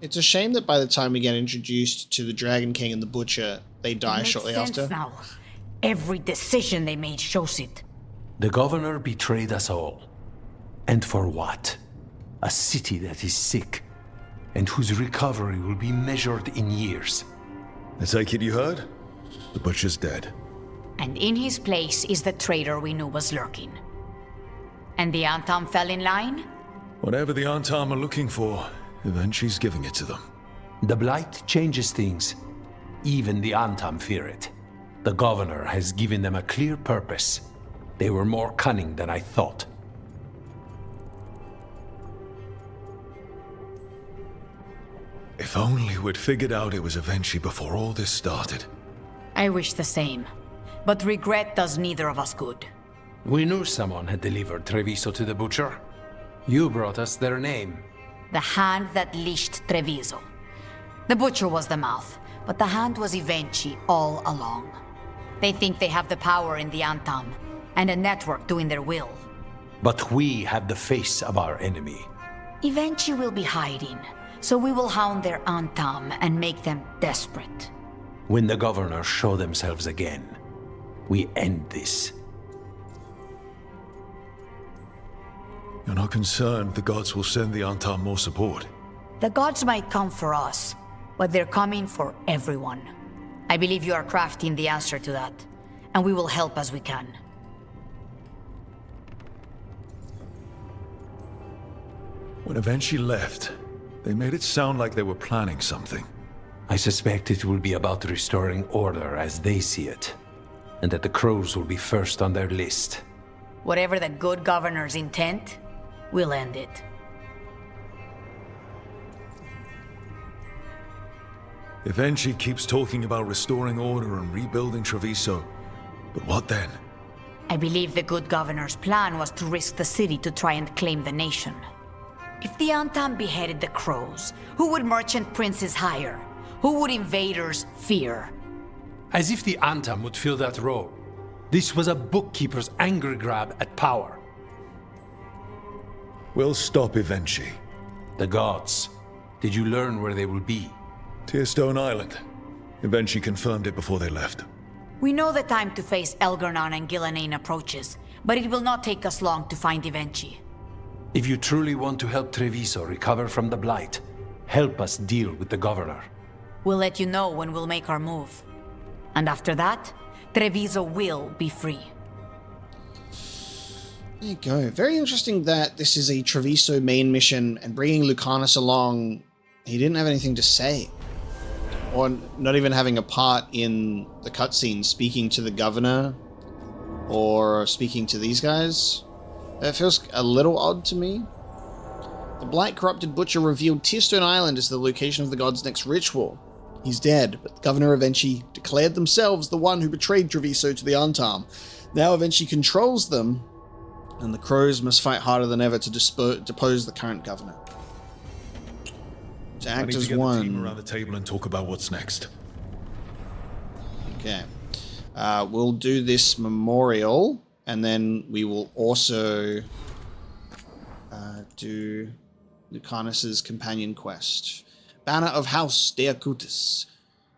It's a shame that by the time we get introduced to the Dragon King and the Butcher, they die shortly after. Now. Every decision they made shows it. The governor betrayed us all. And for what? A city that is sick, and whose recovery will be measured in years. I take it you heard? The Butcher's dead. And in his place is the traitor we knew was lurking. And the Antam fell in line? Whatever the Antam are looking for, Eventually's giving it to them. The Blight changes things. Even the Antam fear it. The governor has given them a clear purpose. They were more cunning than I thought. If only we'd figured out it was Eventually before all this started. I wish the same. But regret does neither of us good. We knew someone had delivered Treviso to the Butcher. You brought us their name. The hand that leashed Treviso. The Butcher was the mouth, but the hand was Eventually all along. They think they have the power in the Antam, and a network doing their will. But we have the face of our enemy. Eventually will be hiding, so we will hound their Antam and make them desperate. When the governors show themselves again, we end this. You're not concerned the gods will send the Antam more support? The gods might come for us, but they're coming for everyone. I believe you are crafting the answer to that, and we will help as we can. When Eventually left, they made it sound like they were planning something. I suspect it will be about restoring order as they see it, and that the crows will be first on their list. Whatever the good governor's intent, we'll end it. Eventually keeps talking about restoring order and rebuilding Treviso. But what then? I believe the good governor's plan was to risk the city to try and claim the nation. If the Antam beheaded the crows, who would merchant princes hire? Who would invaders fear? As if the Antam would fill that role. This was a bookkeeper's angry grab at power. We'll stop Eventually. The gods. Did you learn where they will be? Tearstone Island. Eventually confirmed it before they left. We know the time to face Elgarnon and Gillenane approaches, but it will not take us long to find Eventually. If you truly want to help Treviso recover from the Blight, help us deal with the governor. We'll let you know when we'll make our move. And after that, Treviso will be free. There you go. Very interesting that this is a Treviso main mission, and bringing Lucanis along, he didn't have anything to say. Or not even having a part in the cutscene, speaking to the governor, or speaking to these guys. That feels a little odd to me. The Blight-corrupted Butcher revealed Tearstone Island as the location of the god's next ritual. He's dead, but the governor Eventually declared themselves the one who betrayed Treviso to the Antam. Now Eventually controls them, and the crows must fight harder than ever to depose the current governor. To act as one. The team around the table and talk about what's next. Okay. We'll do this memorial, and then we will also do Lucanis's companion quest. Banner of House de Acutis.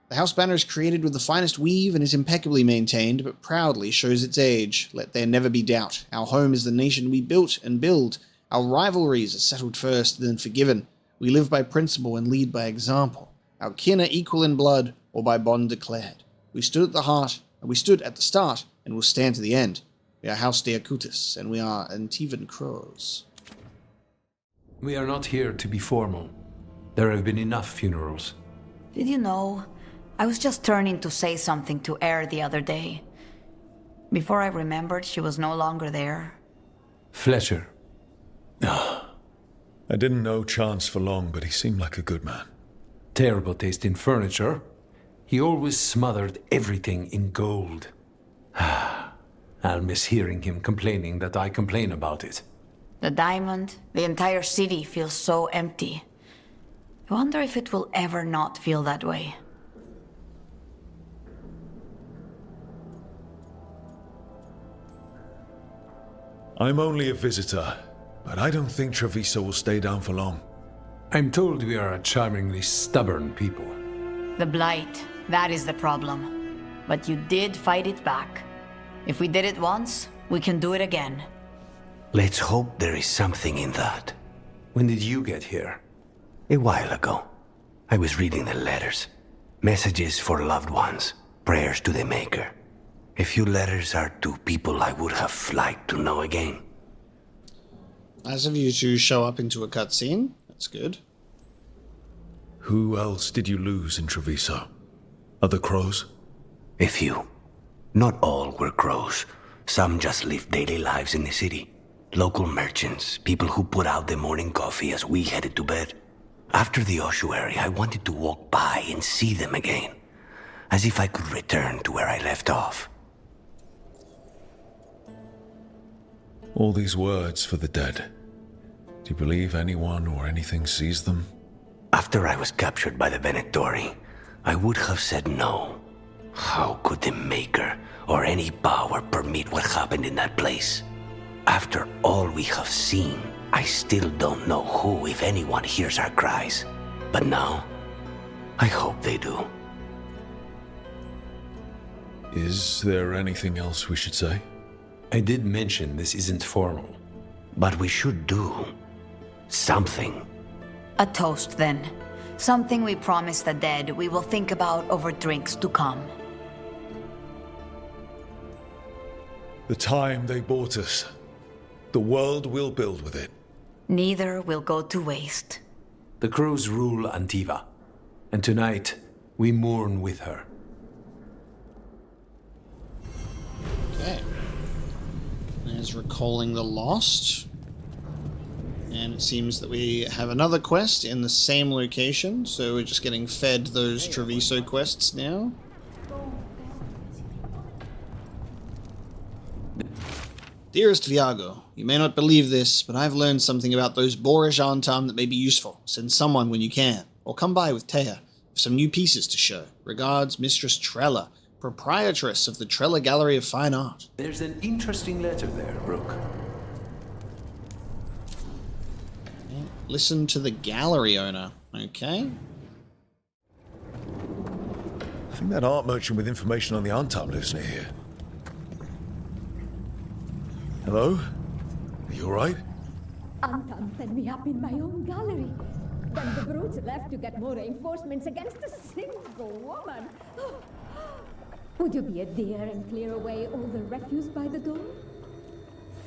The house banner is created with the finest weave and is impeccably maintained, but proudly shows its age. Let there never be doubt. Our home is the nation we built and build. Our rivalries are settled first, then forgiven. We live by principle and lead by example. Our kin are equal in blood or by bond declared. We stood at the heart We stood at the start and will stand to the end. We are House Deacutus, and we are Antivan Crows. We are not here to be formal. There have been enough funerals. Did you know? I was just turning to say something to Air the other day. Before I remembered, she was no longer there. Fletcher. I didn't know Chance for long, but he seemed like a good man. Terrible taste in furniture. He always smothered everything in gold. I'll miss hearing him complaining that I complain about it. The diamond, the entire city feels so empty. I wonder if it will ever not feel that way. I'm only a visitor, but I don't think Treviso will stay down for long. I'm told we are a charmingly stubborn people. The Blight, that is the problem. But you did fight it back. If we did it once, we can do it again. Let's hope there is something in that. When did you get here? A while ago. I was reading the letters. Messages for loved ones. Prayers to the Maker. A few letters are to people I would have liked to know again. Nice of you to show up into a cutscene. That's good. Who else did you lose in Treviso? Other crows? A few. Not all were crows. Some just lived daily lives in the city. Local merchants, people who put out the morning coffee as we headed to bed. After the ossuary, I wanted to walk by and see them again. As if I could return to where I left off. All these words for the dead. Do you believe anyone or anything sees them? After I was captured by the Venatori, I would have said no. How could the Maker or any power permit what happened in that place? After all we have seen, I still don't know who, if anyone, hears our cries. But now, I hope they do. Is there anything else we should say? I did mention this isn't formal. But we should do something. A toast, then. Something we promise the dead we will think about over drinks to come. The time they bought us. The world we'll build with it. Neither will go to waste. The crows rule Antiva, and tonight we mourn with her. Okay. There's Recalling the Lost. And it seems that we have another quest in the same location, so we're just getting fed those Treviso quests now. Dearest Viago, you may not believe this, but I've learned something about those boorish Antam that may be useful. Send someone when you can, or come by with Taya, with some new pieces to show. Regards, Mistress Trella, proprietress of the Trella Gallery of Fine Art. There's an interesting letter there, Rook. Listen to the gallery owner, okay? I think that art merchant with information on the Antam lives near here. Hello? Are you alright? Antam set me up in my own gallery. Then the brutes left to get more reinforcements against a single woman. Would you be a dear and clear away all the refuse by the door?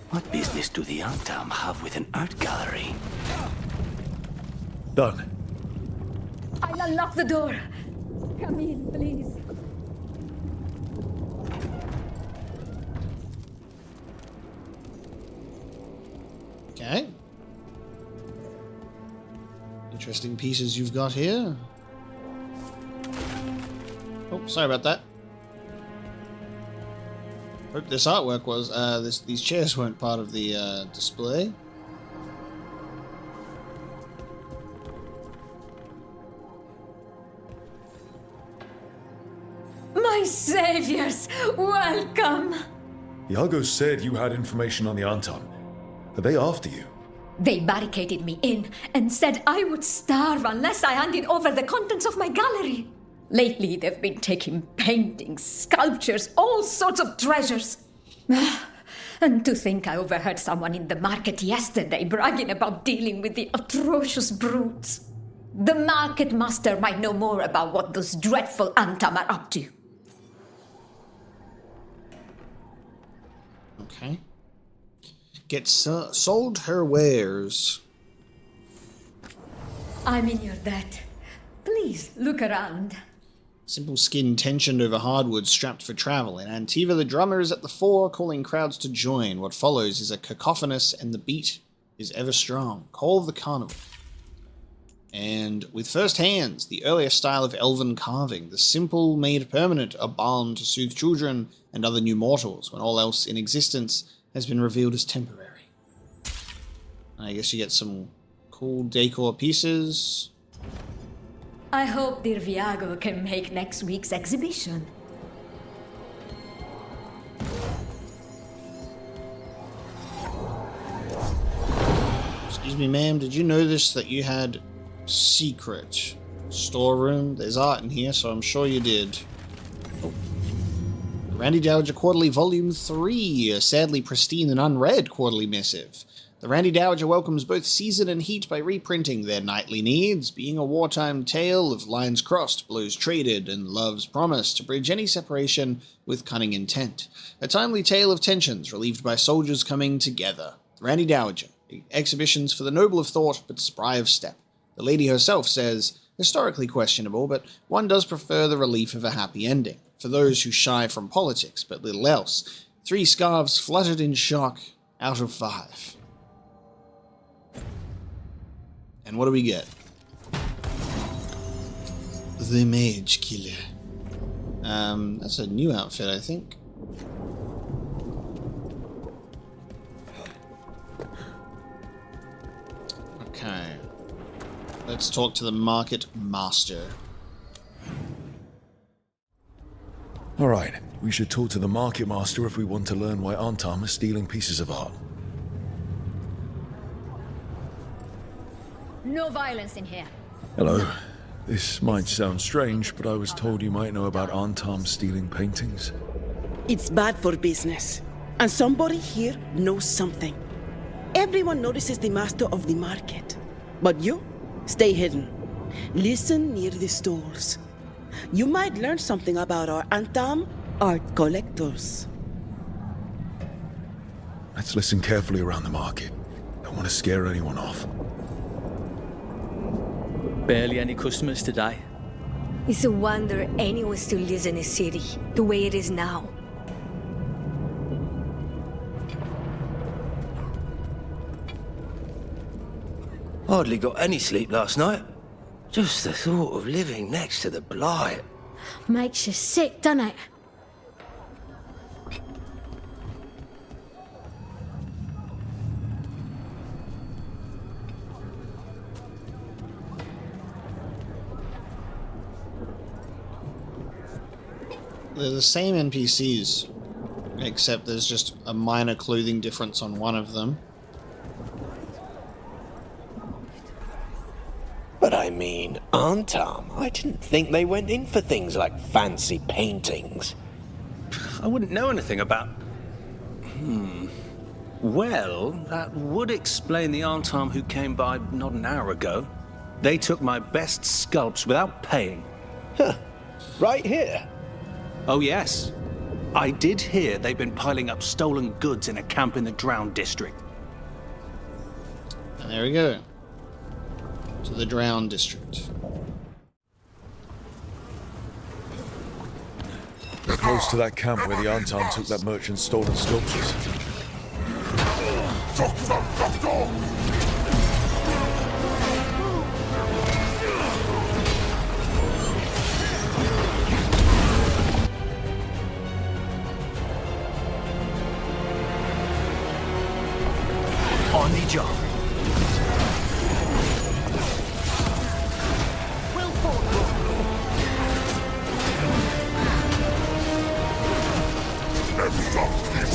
What business do the Antam have with an art gallery? Done. I'll unlock the door. Come in, please. Okay. Interesting pieces you've got here. Oh, sorry about that. Hope this artwork was, these chairs weren't part of the, display. My saviors, welcome! Iago said you had information on the Antam. Are they after you? They barricaded me in and said I would starve unless I handed over the contents of my gallery. Lately, they've been taking paintings, sculptures, all sorts of treasures. And to think I overheard someone in the market yesterday bragging about dealing with the atrocious brutes. The market master might know more about what those dreadful Antam are up to. Okay. Sold her wares. I'm in your debt. Please, look around. Simple skin tensioned over hardwood strapped for travel. In Antiva, the drummer is at the fore, calling crowds to join. What follows is a cacophonous, and the beat is ever strong. Call of the carnival. And with first hands, the earlier style of elven carving, the simple made permanent, a balm to soothe children and other new mortals, when all else in existence has been revealed as temporary. And I guess you get some cool decor pieces. I hope dear Viago can make next week's exhibition. Excuse me, ma'am, did you notice that you had secret storeroom? There's art in here, so I'm sure you did. Oh. The Randy Dowager Quarterly Volume 3, a sadly pristine and unread quarterly missive. The Randy Dowager welcomes both season and heat by reprinting their nightly needs, being a wartime tale of lines crossed, blows traded, and love's promise to bridge any separation with cunning intent. A timely tale of tensions relieved by soldiers coming together. The Randy Dowager, exhibitions for the noble of thought but spry of step. The lady herself says, historically questionable, but one does prefer the relief of a happy ending. For those who shy from politics but little else, 3 scarves fluttered in shock out of 5. And what do we get? The Mage Killer. That's a new outfit, I think. Okay. Let's talk to the Market Master. Alright, we should talk to the Market Master if we want to learn why Antam is stealing pieces of art. No violence in here. Hello. This might sound strange, but I was told you might know about Antam stealing paintings. It's bad for business, and somebody here knows something. Everyone notices the master of the market, but you stay hidden. Listen near the stalls. You might learn something about our Antam art collectors. Let's listen carefully around the market. Don't want to scare anyone off. Barely any customers today. It's a wonder anyone still lives in the city, the way it is now. Hardly got any sleep last night. Just the thought of living next to the Blight. Makes you sick, doesn't it? They're the same NPCs, except there's just a minor clothing difference on one of them. But I mean, Antam, I didn't think they went in for things like fancy paintings. I wouldn't know anything about... Well, that would explain the Antam who came by not an hour ago. They took my best sculpts without paying. Huh. Right here? Oh, yes. I did hear they've been piling up stolen goods in a camp in the Drowned district. And there we go. To the Drowned district. We're close to that camp where the Antam took that merchant's stolen sculptures. On the job.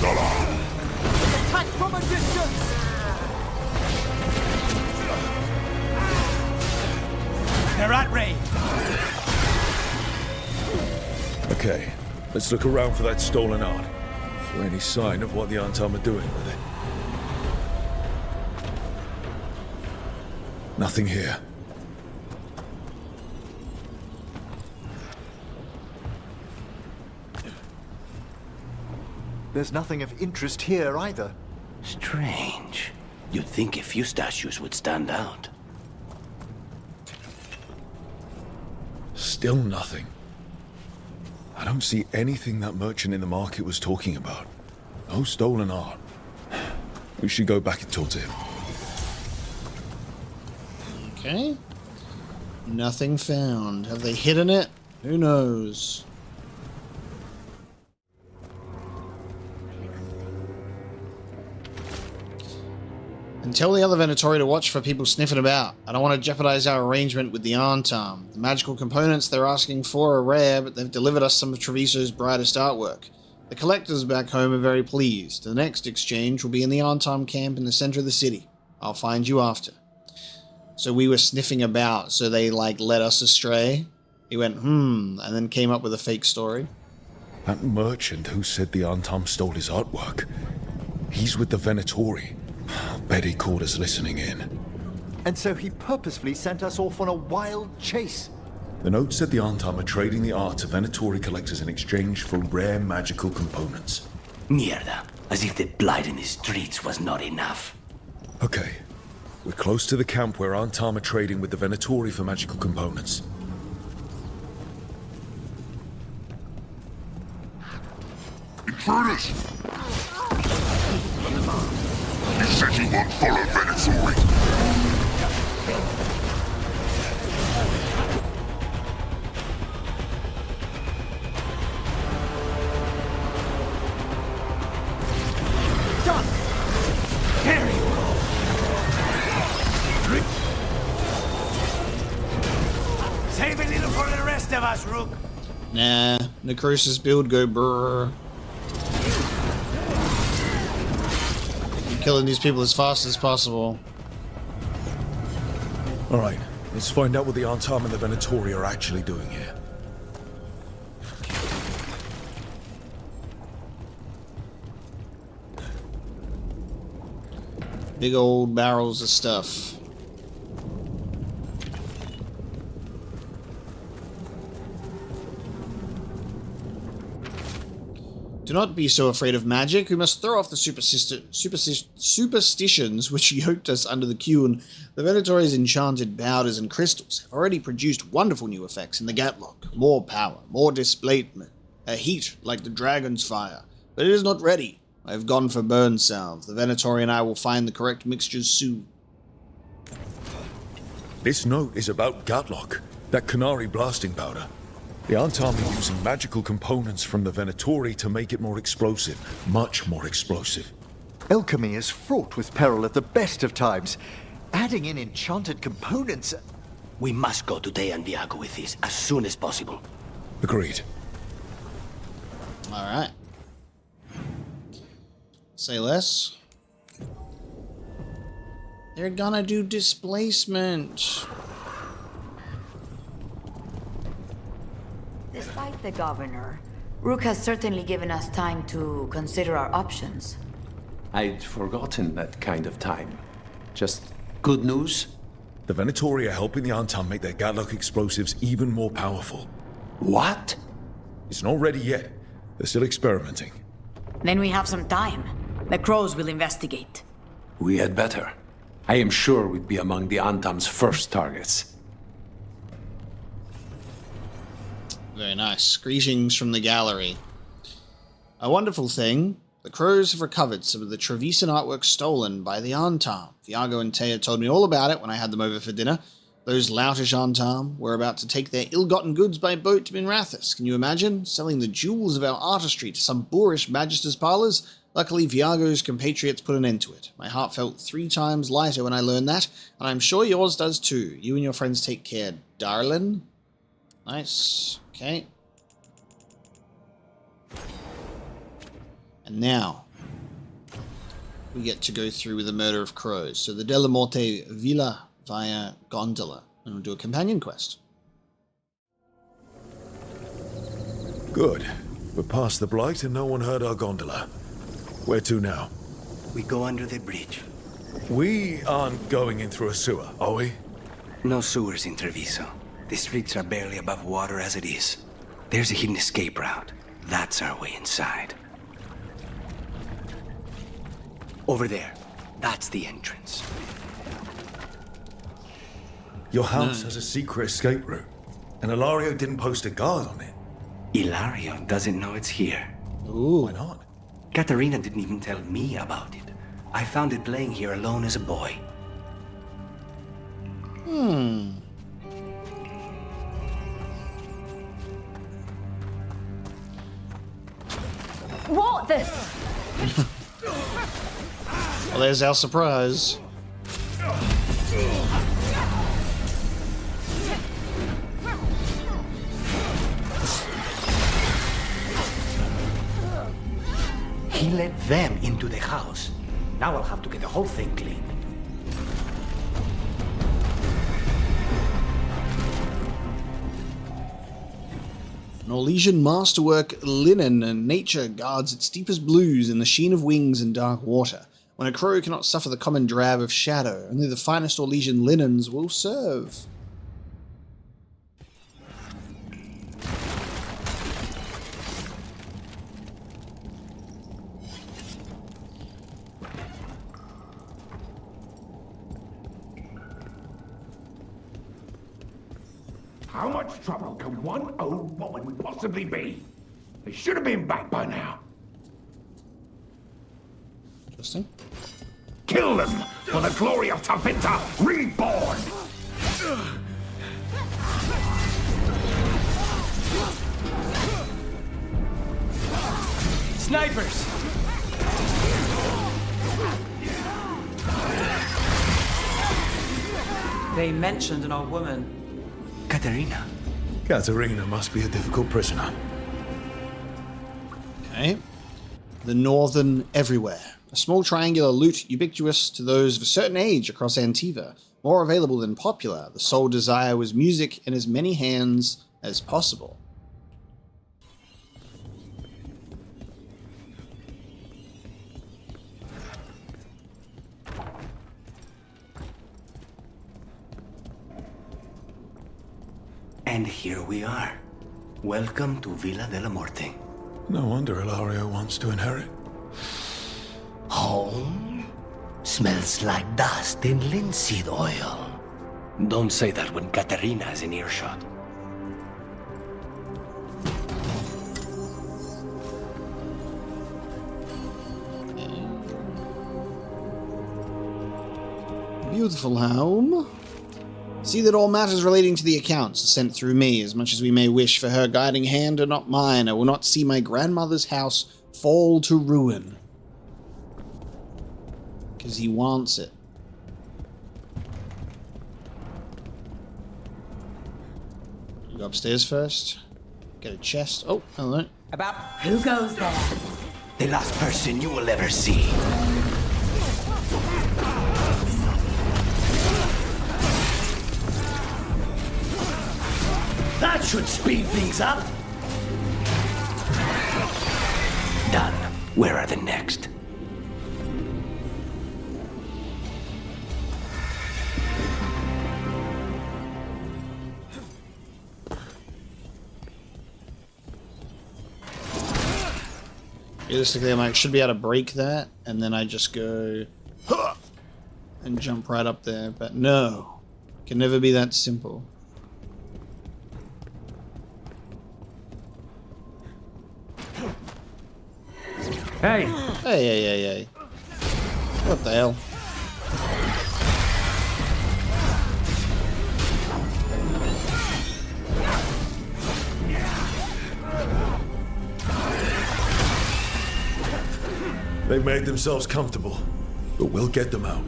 Attack from a distance! They're at range. Okay, let's look around for that stolen art. Or any sign of what the Antam are doing with it. Nothing here. There's nothing of interest here either. Strange. You'd think a few statues would stand out. Still nothing. I don't see anything that merchant in the market was talking about. No stolen art. We should go back and talk to him. Okay. Nothing found. Have they hidden it? Who knows? And tell the other Venatori to watch for people sniffing about. I don't want to jeopardize our arrangement with the Arntam. The magical components they're asking for are rare, but they've delivered us some of Treviso's brightest artwork. The collectors back home are very pleased. The next exchange will be in the Arntam camp in the center of the city. I'll find you after. So we were sniffing about, so they, like, led us astray. He went, and then came up with a fake story. That merchant who said the Arntam stole his artwork. He's with the Venatori. I'll bet he caught us listening in. And so he purposefully sent us off on a wild chase. The note said the Arntam are trading the art to Venatori collectors in exchange for rare magical components. Mierda. As if the blight in the streets was not enough. Okay. We're close to the camp where Arntam are trading with the Venatori for magical components. Intruders! You said you won't follow Venatori. Done! Carry! Save a little for the rest of us, Rook. Nah, Necrosis build go brrr. Killing these people as fast as possible. Alright, let's find out what the Arntam and the Venatori are actually doing here. Big old barrels of stuff. Do not be so afraid of magic. We must throw off the superstitions which yoked us under the Qun. The Venatori's enchanted powders and crystals have already produced wonderful new effects in the Gatlock. More power, more displacement, a heat like the dragon's fire. But it is not ready. I have gone for burn salve. The Venatori and I will find the correct mixtures soon. This note is about Gatlock, that Canary blasting powder. The Arntam are using magical components from the Venatori to make it more explosive. Much more explosive. Alchemy is fraught with peril at the best of times. Adding in enchanted components... We must go to Deandiago with this as soon as possible. Agreed. Alright. Say less. They're gonna do displacement. Despite the governor, Rook has certainly given us time to consider our options. I'd forgotten that kind of time. Just good news? The Venatori are helping the Arntam make their Gatlock explosives even more powerful. What? It's not ready yet. They're still experimenting. Then we have some time. The Crows will investigate. We had better. I am sure we'd be among the Arntam's first targets. Very nice. Greetings from the gallery. A wonderful thing. The Crows have recovered some of the Trevisan artwork stolen by the Arntam. Viago and Taya told me all about it when I had them over for dinner. Those loutish Arntam were about to take their ill-gotten goods by boat to Minrathous. Can you imagine? Selling the jewels of our artistry to some boorish magister's parlors? Luckily, Viago's compatriots put an end to it. My heart felt 3 times lighter when I learned that, and I'm sure yours does too. You and your friends take care, darling. Nice. Okay. And now, we get to go through with the murder of crows. So the Della Morte Villa via gondola. And we'll do a companion quest. Good. We're past the blight and no one heard our gondola. Where to now? We go under the bridge. We aren't going in through a sewer, are we? No sewers in Treviso. The streets are barely above water as it is. There's a hidden escape route. That's our way inside. Over there. That's the entrance. Your house has a secret escape route, and Ilario didn't post a guard on it. Ilario doesn't know it's here. Ooh. Why not? Katerina didn't even tell me about it. I found it playing here alone as a boy. What the? Well, there's our surprise. He let them into the house. Now I'll have to get the whole thing cleaned. An Orlesian masterwork linen and nature guards its deepest blues in the sheen of wings and dark water. When a crow cannot suffer the common drab of shadow, only the finest Orlesian linens will serve. How much trouble can one old woman possibly be? They should have been back by now. Interesting. Kill them for the glory of Tapinta reborn! Snipers! They mentioned an old woman. Katerina. Katerina must be a difficult prisoner. Okay. The Northern Everywhere. A small triangular loot ubiquitous to those of a certain age across Antiva. More available than popular, the sole desire was music in as many hands as possible. And here we are. Welcome to Villa de la Morte. No wonder Ilario wants to inherit. Home? Smells like dust and linseed oil. Don't say that when Katerina is in earshot. Beautiful home. See that all matters relating to the accounts are sent through me, as much as we may wish for her guiding hand or not mine. I will not see my grandmother's house fall to ruin. Because he wants it. You go upstairs first. Get a chest. Oh, hello. About who goes there? The last person you will ever see. That should speed things up. Done. Where are the next? Realistically, I should be able to break that, and then I just go and jump right up there, but no. It can never be that simple. Hey! Hey. What the hell? They've made themselves comfortable, but we'll get them out.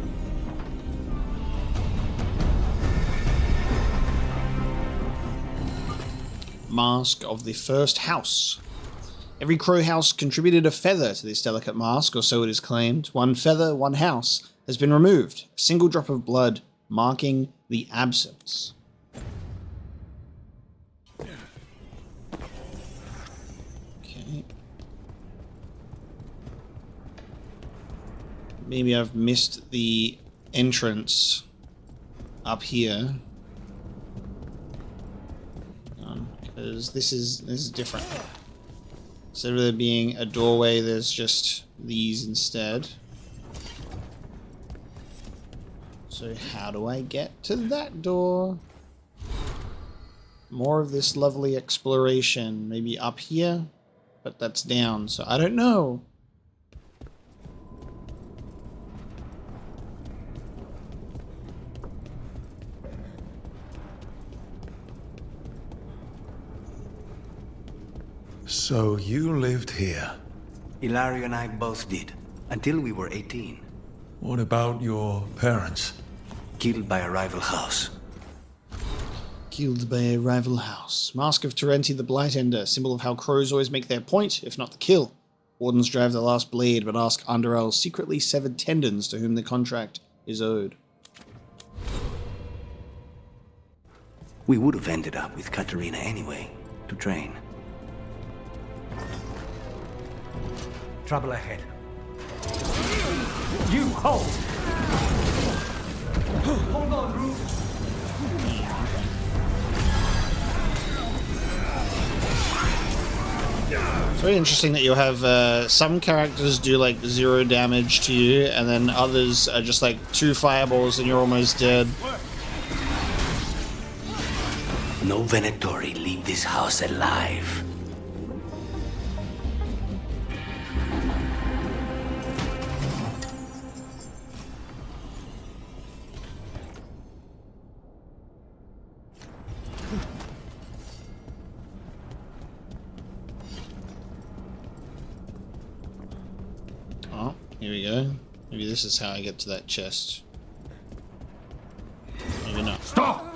Mask of the First House. Every crow house contributed a feather to this delicate mask, or so it is claimed. One feather, one house, has been removed. A single drop of blood marking the absence. Okay. Maybe I've missed the entrance up here. Because this is different. Instead of there being a doorway, there's just these instead. So how do I get to that door? More of this lovely exploration. Maybe up here? But that's down, so I don't know. So you lived here? Ilario and I both did, until we were 18. What about your parents? Killed by a rival house. Killed by a rival house. Mask of Terenti the Blightender, symbol of how crows always make their point, if not the kill. Wardens drive the last blade, but ask Underel's secretly severed tendons to whom the contract is owed. We would have ended up with Katerina anyway, to train. Trouble ahead. You hold! Hold on, Root! It's very interesting that you have some characters do like 0 damage to you, and then others are just like 2 fireballs and you're almost dead. No Venatori leave this house alive. Oh, here we go. Maybe this is how I get to that chest. Maybe not. Stop!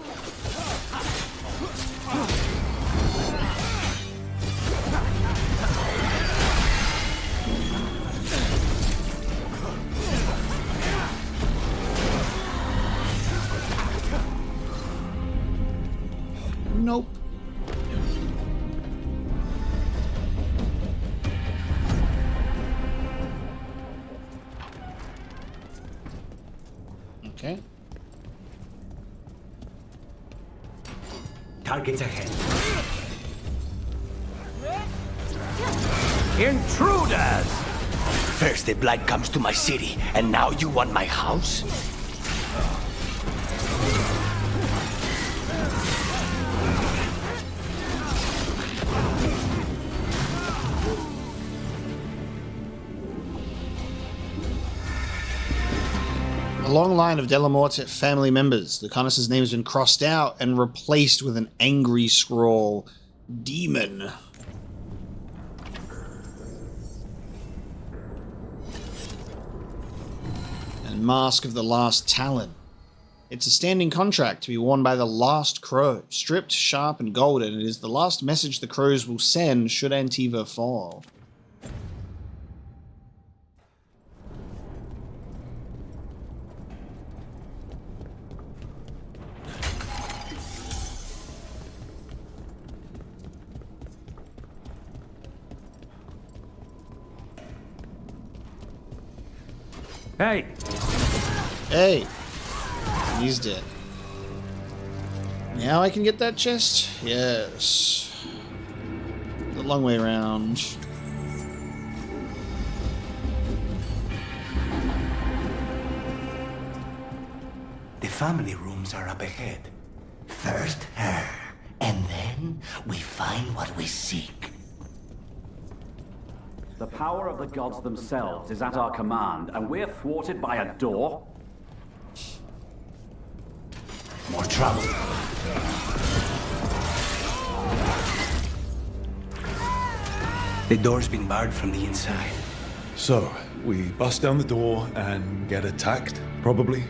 Nope. Okay. Targets ahead. Intruders! First the Blight comes to my city, and now you want my house? A long line of Delamorte family members. Lucanis' name has been crossed out and replaced with an angry scroll. Demon. And Mask of the Last Talon. It's a standing contract to be worn by the last crow. Stripped, sharp, and golden, it is the last message the crows will send should Antiva fall. Hey! Hey! He's dead. Now I can get that chest? Yes. The long way around. The family rooms are up ahead. First her, and then we find what we seek. The power of the gods themselves is at our command, and we're thwarted by a door? More trouble. The door's been barred from the inside. So, we bust down the door and get attacked, probably?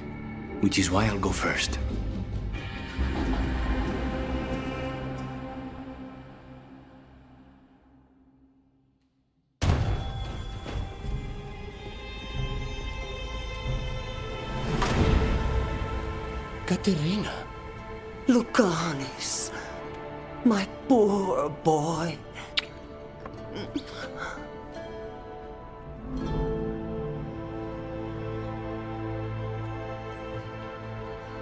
Which is why I'll go first. Katerina. Lucanis. My poor boy.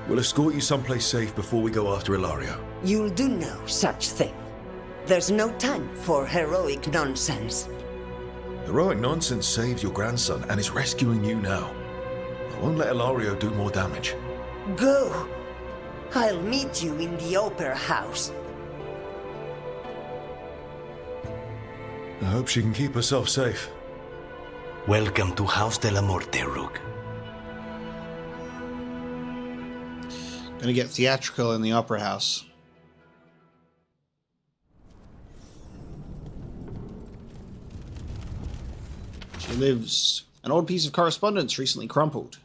We'll escort you someplace safe before we go after Ilario. You'll do no such thing. There's no time for heroic nonsense. Heroic nonsense saved your grandson and is rescuing you now. I won't let Ilario do more damage. Go! I'll meet you in the opera house. I hope she can keep herself safe. Welcome to House de la Muerte, Rook. Gonna get theatrical in the opera house. She lives. An old piece of correspondence recently crumpled.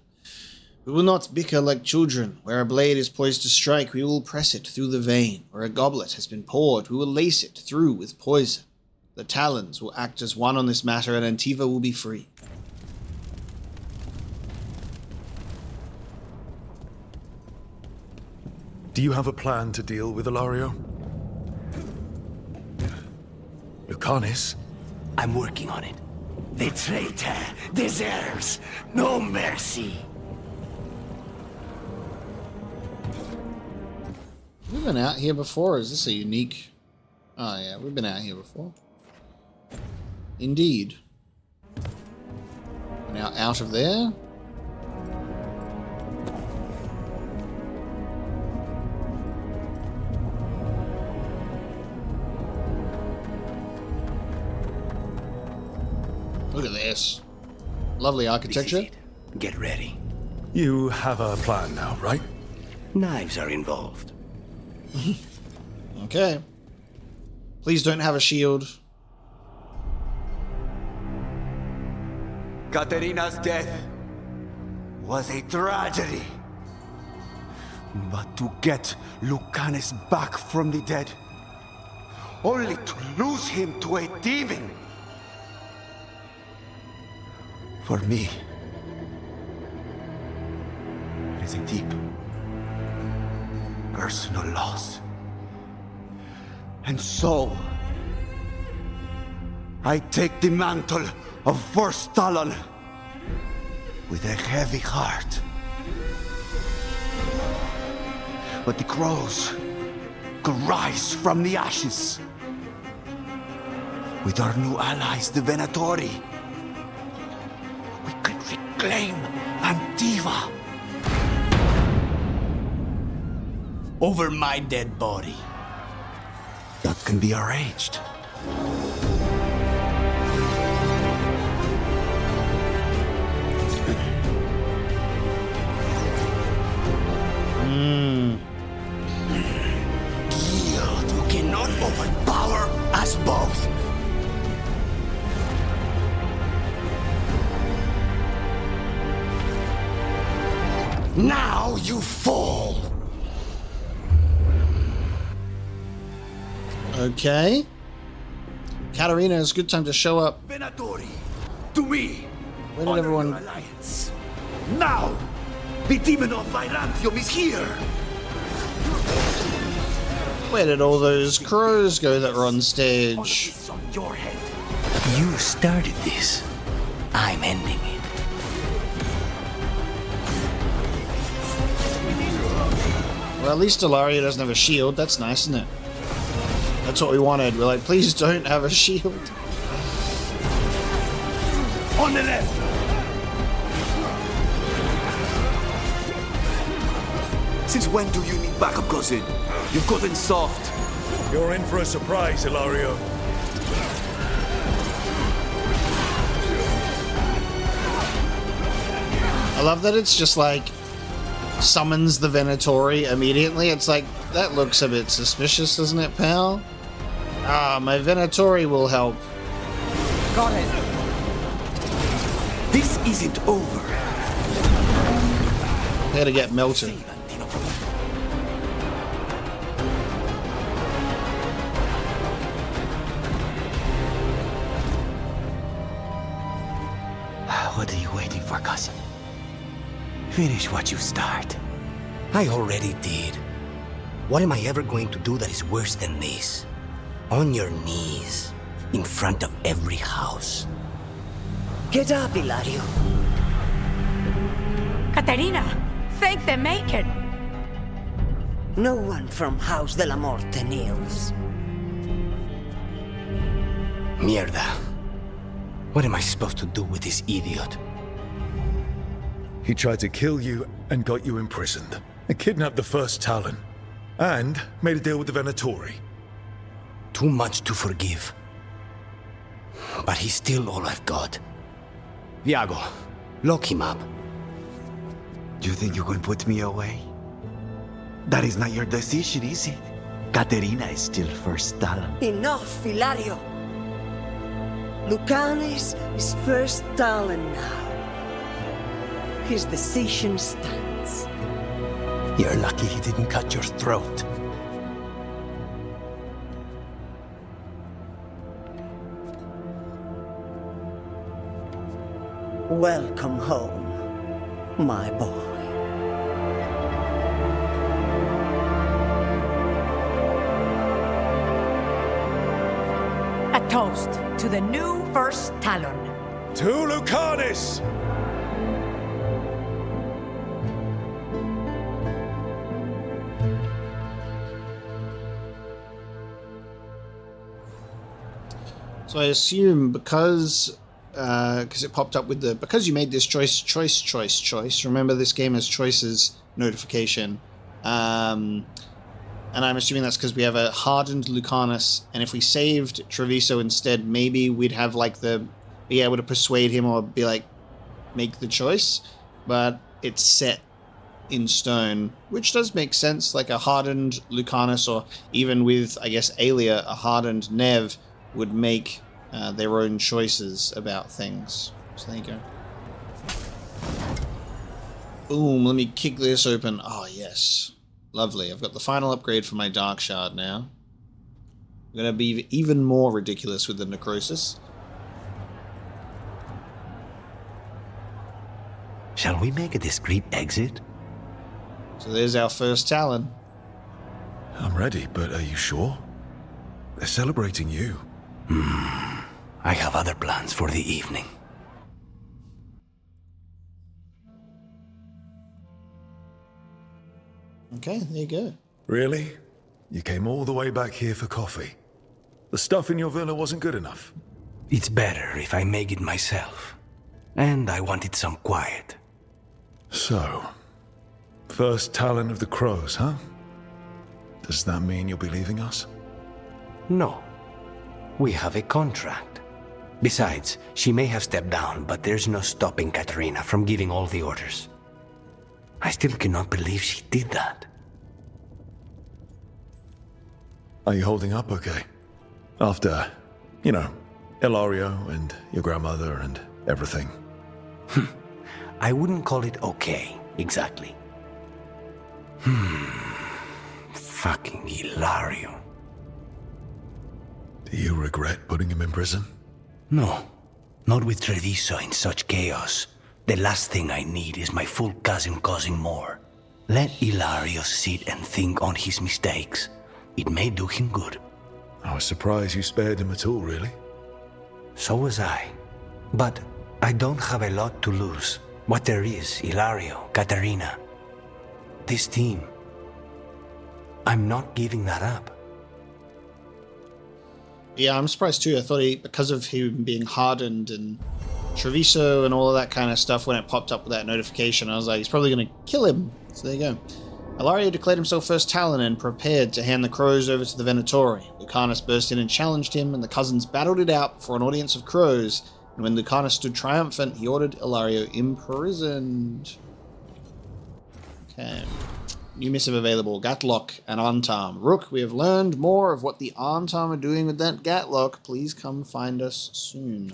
We will not bicker like children. Where a blade is poised to strike, we will press it through the vein. Where a goblet has been poured, we will lace it through with poison. The Talons will act as one on this matter, and Antiva will be free. Do you have a plan to deal with Ilario? Lucanis? I'm working on it. The traitor deserves no mercy. We've been out here before. Is this a unique... Oh yeah, we've been out here before. Indeed. Now out of there. Look at this. Lovely architecture. This is it. Get ready. You have a plan now, right? Knives are involved. Okay. Please don't have a shield. Katerina's death was a tragedy. But to get Lucanis back from the dead, only to lose him to a demon. For me, it is a deep, personal loss. And so, I take the mantle of First Talon with a heavy heart. But the crows could rise from the ashes. With our new allies, the Venatori, we could reclaim Antiva. Over my dead body. That can be arranged. Guild who cannot overpower us both. Now you fall. Okay. Katarina, it's a good time to show up. Venatori, to me. Where did everyone... Alliance. Now, the demon of Virantium is here. Where did all those crows go that were on stage? On your head. You started this. I'm ending it. Well, at least Ilario doesn't have a shield. That's nice, isn't it? That's what we wanted. We're like, please don't have a shield. On the left. Since when do you need backup, cousin? You've gotten soft. You're in for a surprise, Ilario. I love that it's just like summons the Venatori immediately. It's like, that looks a bit suspicious, doesn't it, pal? Ah, my Venatori will help. Got it. This isn't over. Here to get melted. What are you waiting for, cousin? Finish what you start. I already did. What am I ever going to do that is worse than this? On your knees, in front of every house. Get up, Ilario. Katerina, thank the Maker. No one from House de la Muerte kneels. Mierda. What am I supposed to do with this idiot? He tried to kill you and got you imprisoned. I kidnapped the first Talon, and made a deal with the Venatori. Too much to forgive. But he's still all I've got. Viago, lock him up. You think you can put me away? That is not your decision, is it? Caterina is still first Talon. Enough, Hilario. Lucanis is first Talon now. His decision stands. You're lucky he didn't cut your throat. Welcome home, my boy. A toast to the new first Talon. To Lucanis! So I assume because it popped up with the because you made this choice. Remember, this game has choices notification, and I'm assuming that's because we have a hardened Lucanis, and if we saved Treviso instead, maybe we'd have like be able to persuade him or be like make the choice, but it's set in stone, which does make sense. Like a hardened Lucanis, or even with I guess Aelia, a hardened Nev would make their own choices about things. So there you go. Boom, let me kick this open. Oh, yes. Lovely. I've got the final upgrade for my Dark Shard now. I'm going to be even more ridiculous with the Necrosis. Shall we make a discreet exit? So there's our first Talon. I'm ready, but are you sure? They're celebrating you. I have other plans for the evening. Okay, there you go. Really? You came all the way back here for coffee? The stuff in your villa wasn't good enough? It's better if I make it myself. And I wanted some quiet. So, first Talon of the Crows, huh? Does that mean you'll be leaving us? No. We have a contract. Besides, she may have stepped down, but there's no stopping Caterina from giving all the orders. I still cannot believe she did that. Are you holding up okay? After, Ilario and your grandmother and everything. I wouldn't call it okay, exactly. Fucking Ilario. Do you regret putting him in prison? No, not with Treviso in such chaos. The last thing I need is my full cousin causing more. Let Ilario sit and think on his mistakes. It may do him good. I was surprised you spared him at all, really. So was I. But I don't have a lot to lose. What there is, Ilario, Caterina. This team. I'm not giving that up. Yeah, I'm surprised too. I thought because of him being hardened and Treviso and all of that kind of stuff, when it popped up with that notification, I was like, he's probably going to kill him. So there you go. Ilario declared himself first Talon and prepared to hand the crows over to the Venatori. Lucanis burst in and challenged him, and the cousins battled it out before an audience of crows. And when Lucanis stood triumphant, he ordered Ilario imprisoned. Okay. New missive available. Gatlock and Antam. Rook, we have learned more of what the Antam are doing with that Gatlock. Please come find us soon.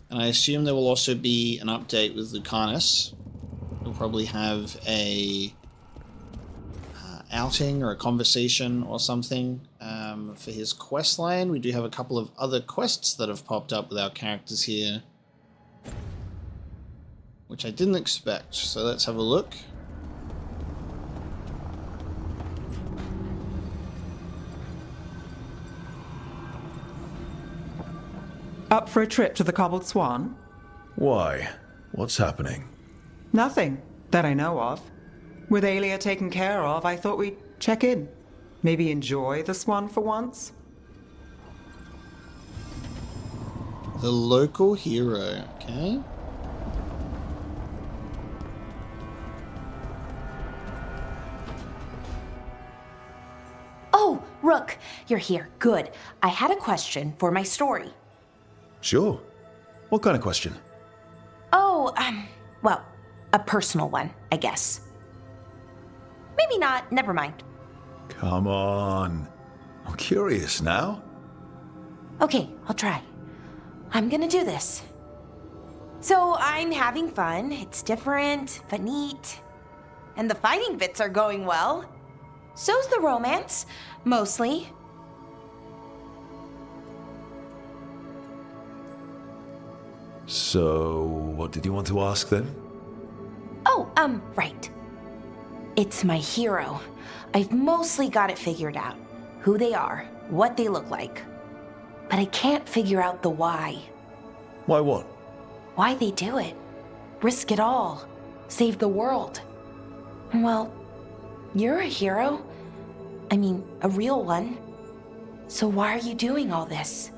And I assume there will also be an update with Lucanis. We'll probably have a outing or a conversation or something for his quest line. We do have a couple of other quests that have popped up with our characters here, which I didn't expect. So let's have a look. Up for a trip to the Cobbled Swan? Why? What's happening? Nothing that I know of. With Aelia taken care of, I thought we'd check in. Maybe enjoy the Swan for once? The local hero, okay. you're here. Good. I had a question for my story. Sure. What kind of question? Oh, well, a personal one, I guess. Maybe not. Never mind. Come on. I'm curious now. Okay, I'll try. I'm gonna do this. So I'm having fun. It's different, but neat. And the fighting bits are going well. So's the romance, mostly. So, what did you want to ask then? Oh, right. It's my hero. I've mostly got it figured out. Who they are, what they look like. But I can't figure out the why. Why what? Why they do it. Risk it all. Save the world. Well, you're a hero. I mean, a real one. So why are you doing all this?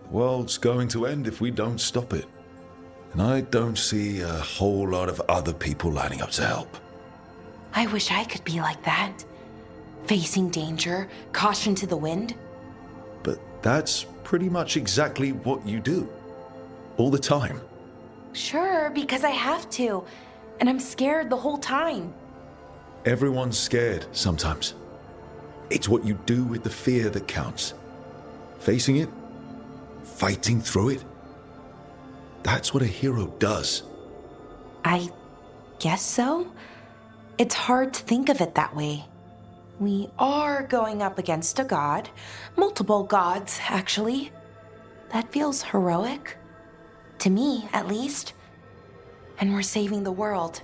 The world's going to end if we don't stop it. And I don't see a whole lot of other people lining up to help. I wish I could be like that. Facing danger, caution to the wind. But that's pretty much exactly what you do. All the time. Sure, because I have to. And I'm scared the whole time. Everyone's scared sometimes. It's what you do with the fear that counts. Facing it, fighting through it. That's what a hero does. I guess so. It's hard to think of it that way. We are going up against a god. Multiple gods, actually. That feels heroic. To me, at least. And we're saving the world.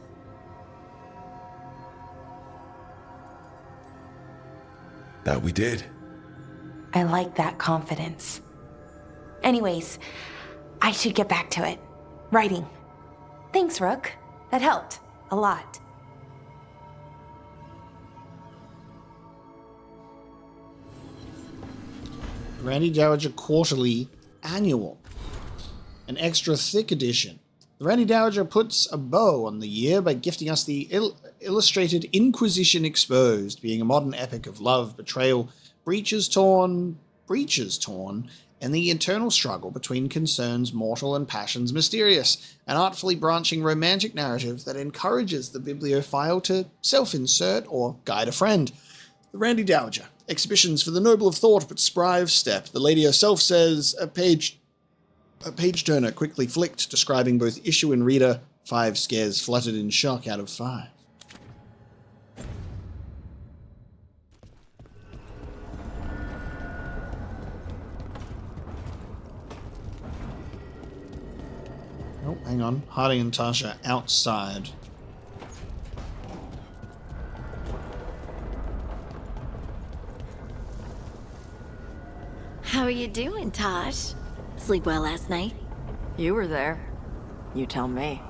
That we did. I like that confidence. Anyways, I should get back to it. Writing. Thanks, Rook. That helped. A lot. Randy Dowager Quarterly Annual. An extra thick edition. The Randy Dowager puts a bow on the year by gifting us the illustrated Inquisition Exposed, being a modern epic of love, betrayal, breaches torn, and the eternal struggle between concerns mortal and passions mysterious, an artfully branching romantic narrative that encourages the bibliophile to self-insert or guide a friend. The Randy Dowager, exhibitions for the noble of thought but spry of step. The lady herself says, a page turner quickly flicked, describing both issue and reader. 5 scares fluttered in shock out of 5. Oh, hang on. Harding and Taash are outside. How are you doing, Taash? Sleep well last night? You were there. You tell me.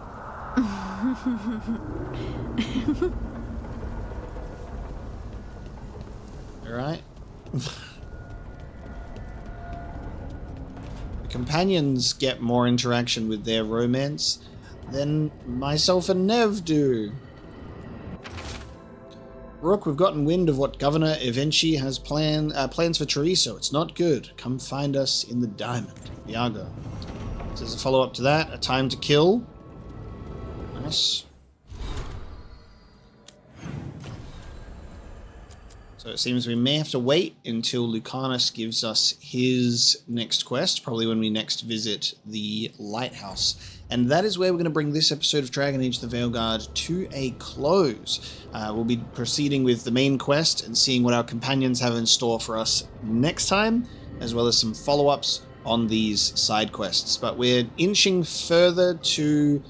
Alright. The companions get more interaction with their romance than myself and Nev do. Rook, we've gotten wind of what Governor Evenchi has plans for Treviso. It's not good. Come find us in the Diamond. Iago. So there's a follow-up to that. A time to kill. Nice. So it seems we may have to wait until Lucanis gives us his next quest, probably when we next visit the Lighthouse. And that is where we're going to bring this episode of Dragon Age the Veilguard to a close. We'll be proceeding with the main quest and seeing what our companions have in store for us next time, as well as some follow-ups on these side quests. But we're inching further to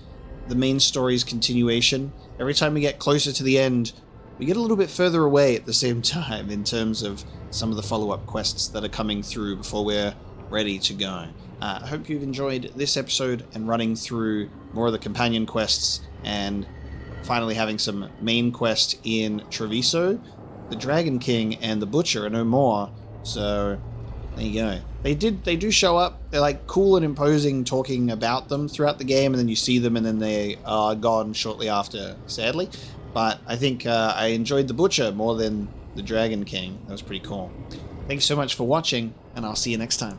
the main story's continuation. Every time we get closer to the end, we get a little bit further away at the same time in terms of some of the follow-up quests that are coming through before we're ready to go. I hope you've enjoyed this episode and running through more of the companion quests and finally having some main quest in Treviso. The Dragon King and the Butcher are no more, so there you go. They do show up. They're like cool and imposing talking about them throughout the game, and then you see them and then they are gone shortly after, sadly. but I think I enjoyed the Butcher more than the Dragon King. That was pretty cool. Thanks so much for watching, and I'll see you next time.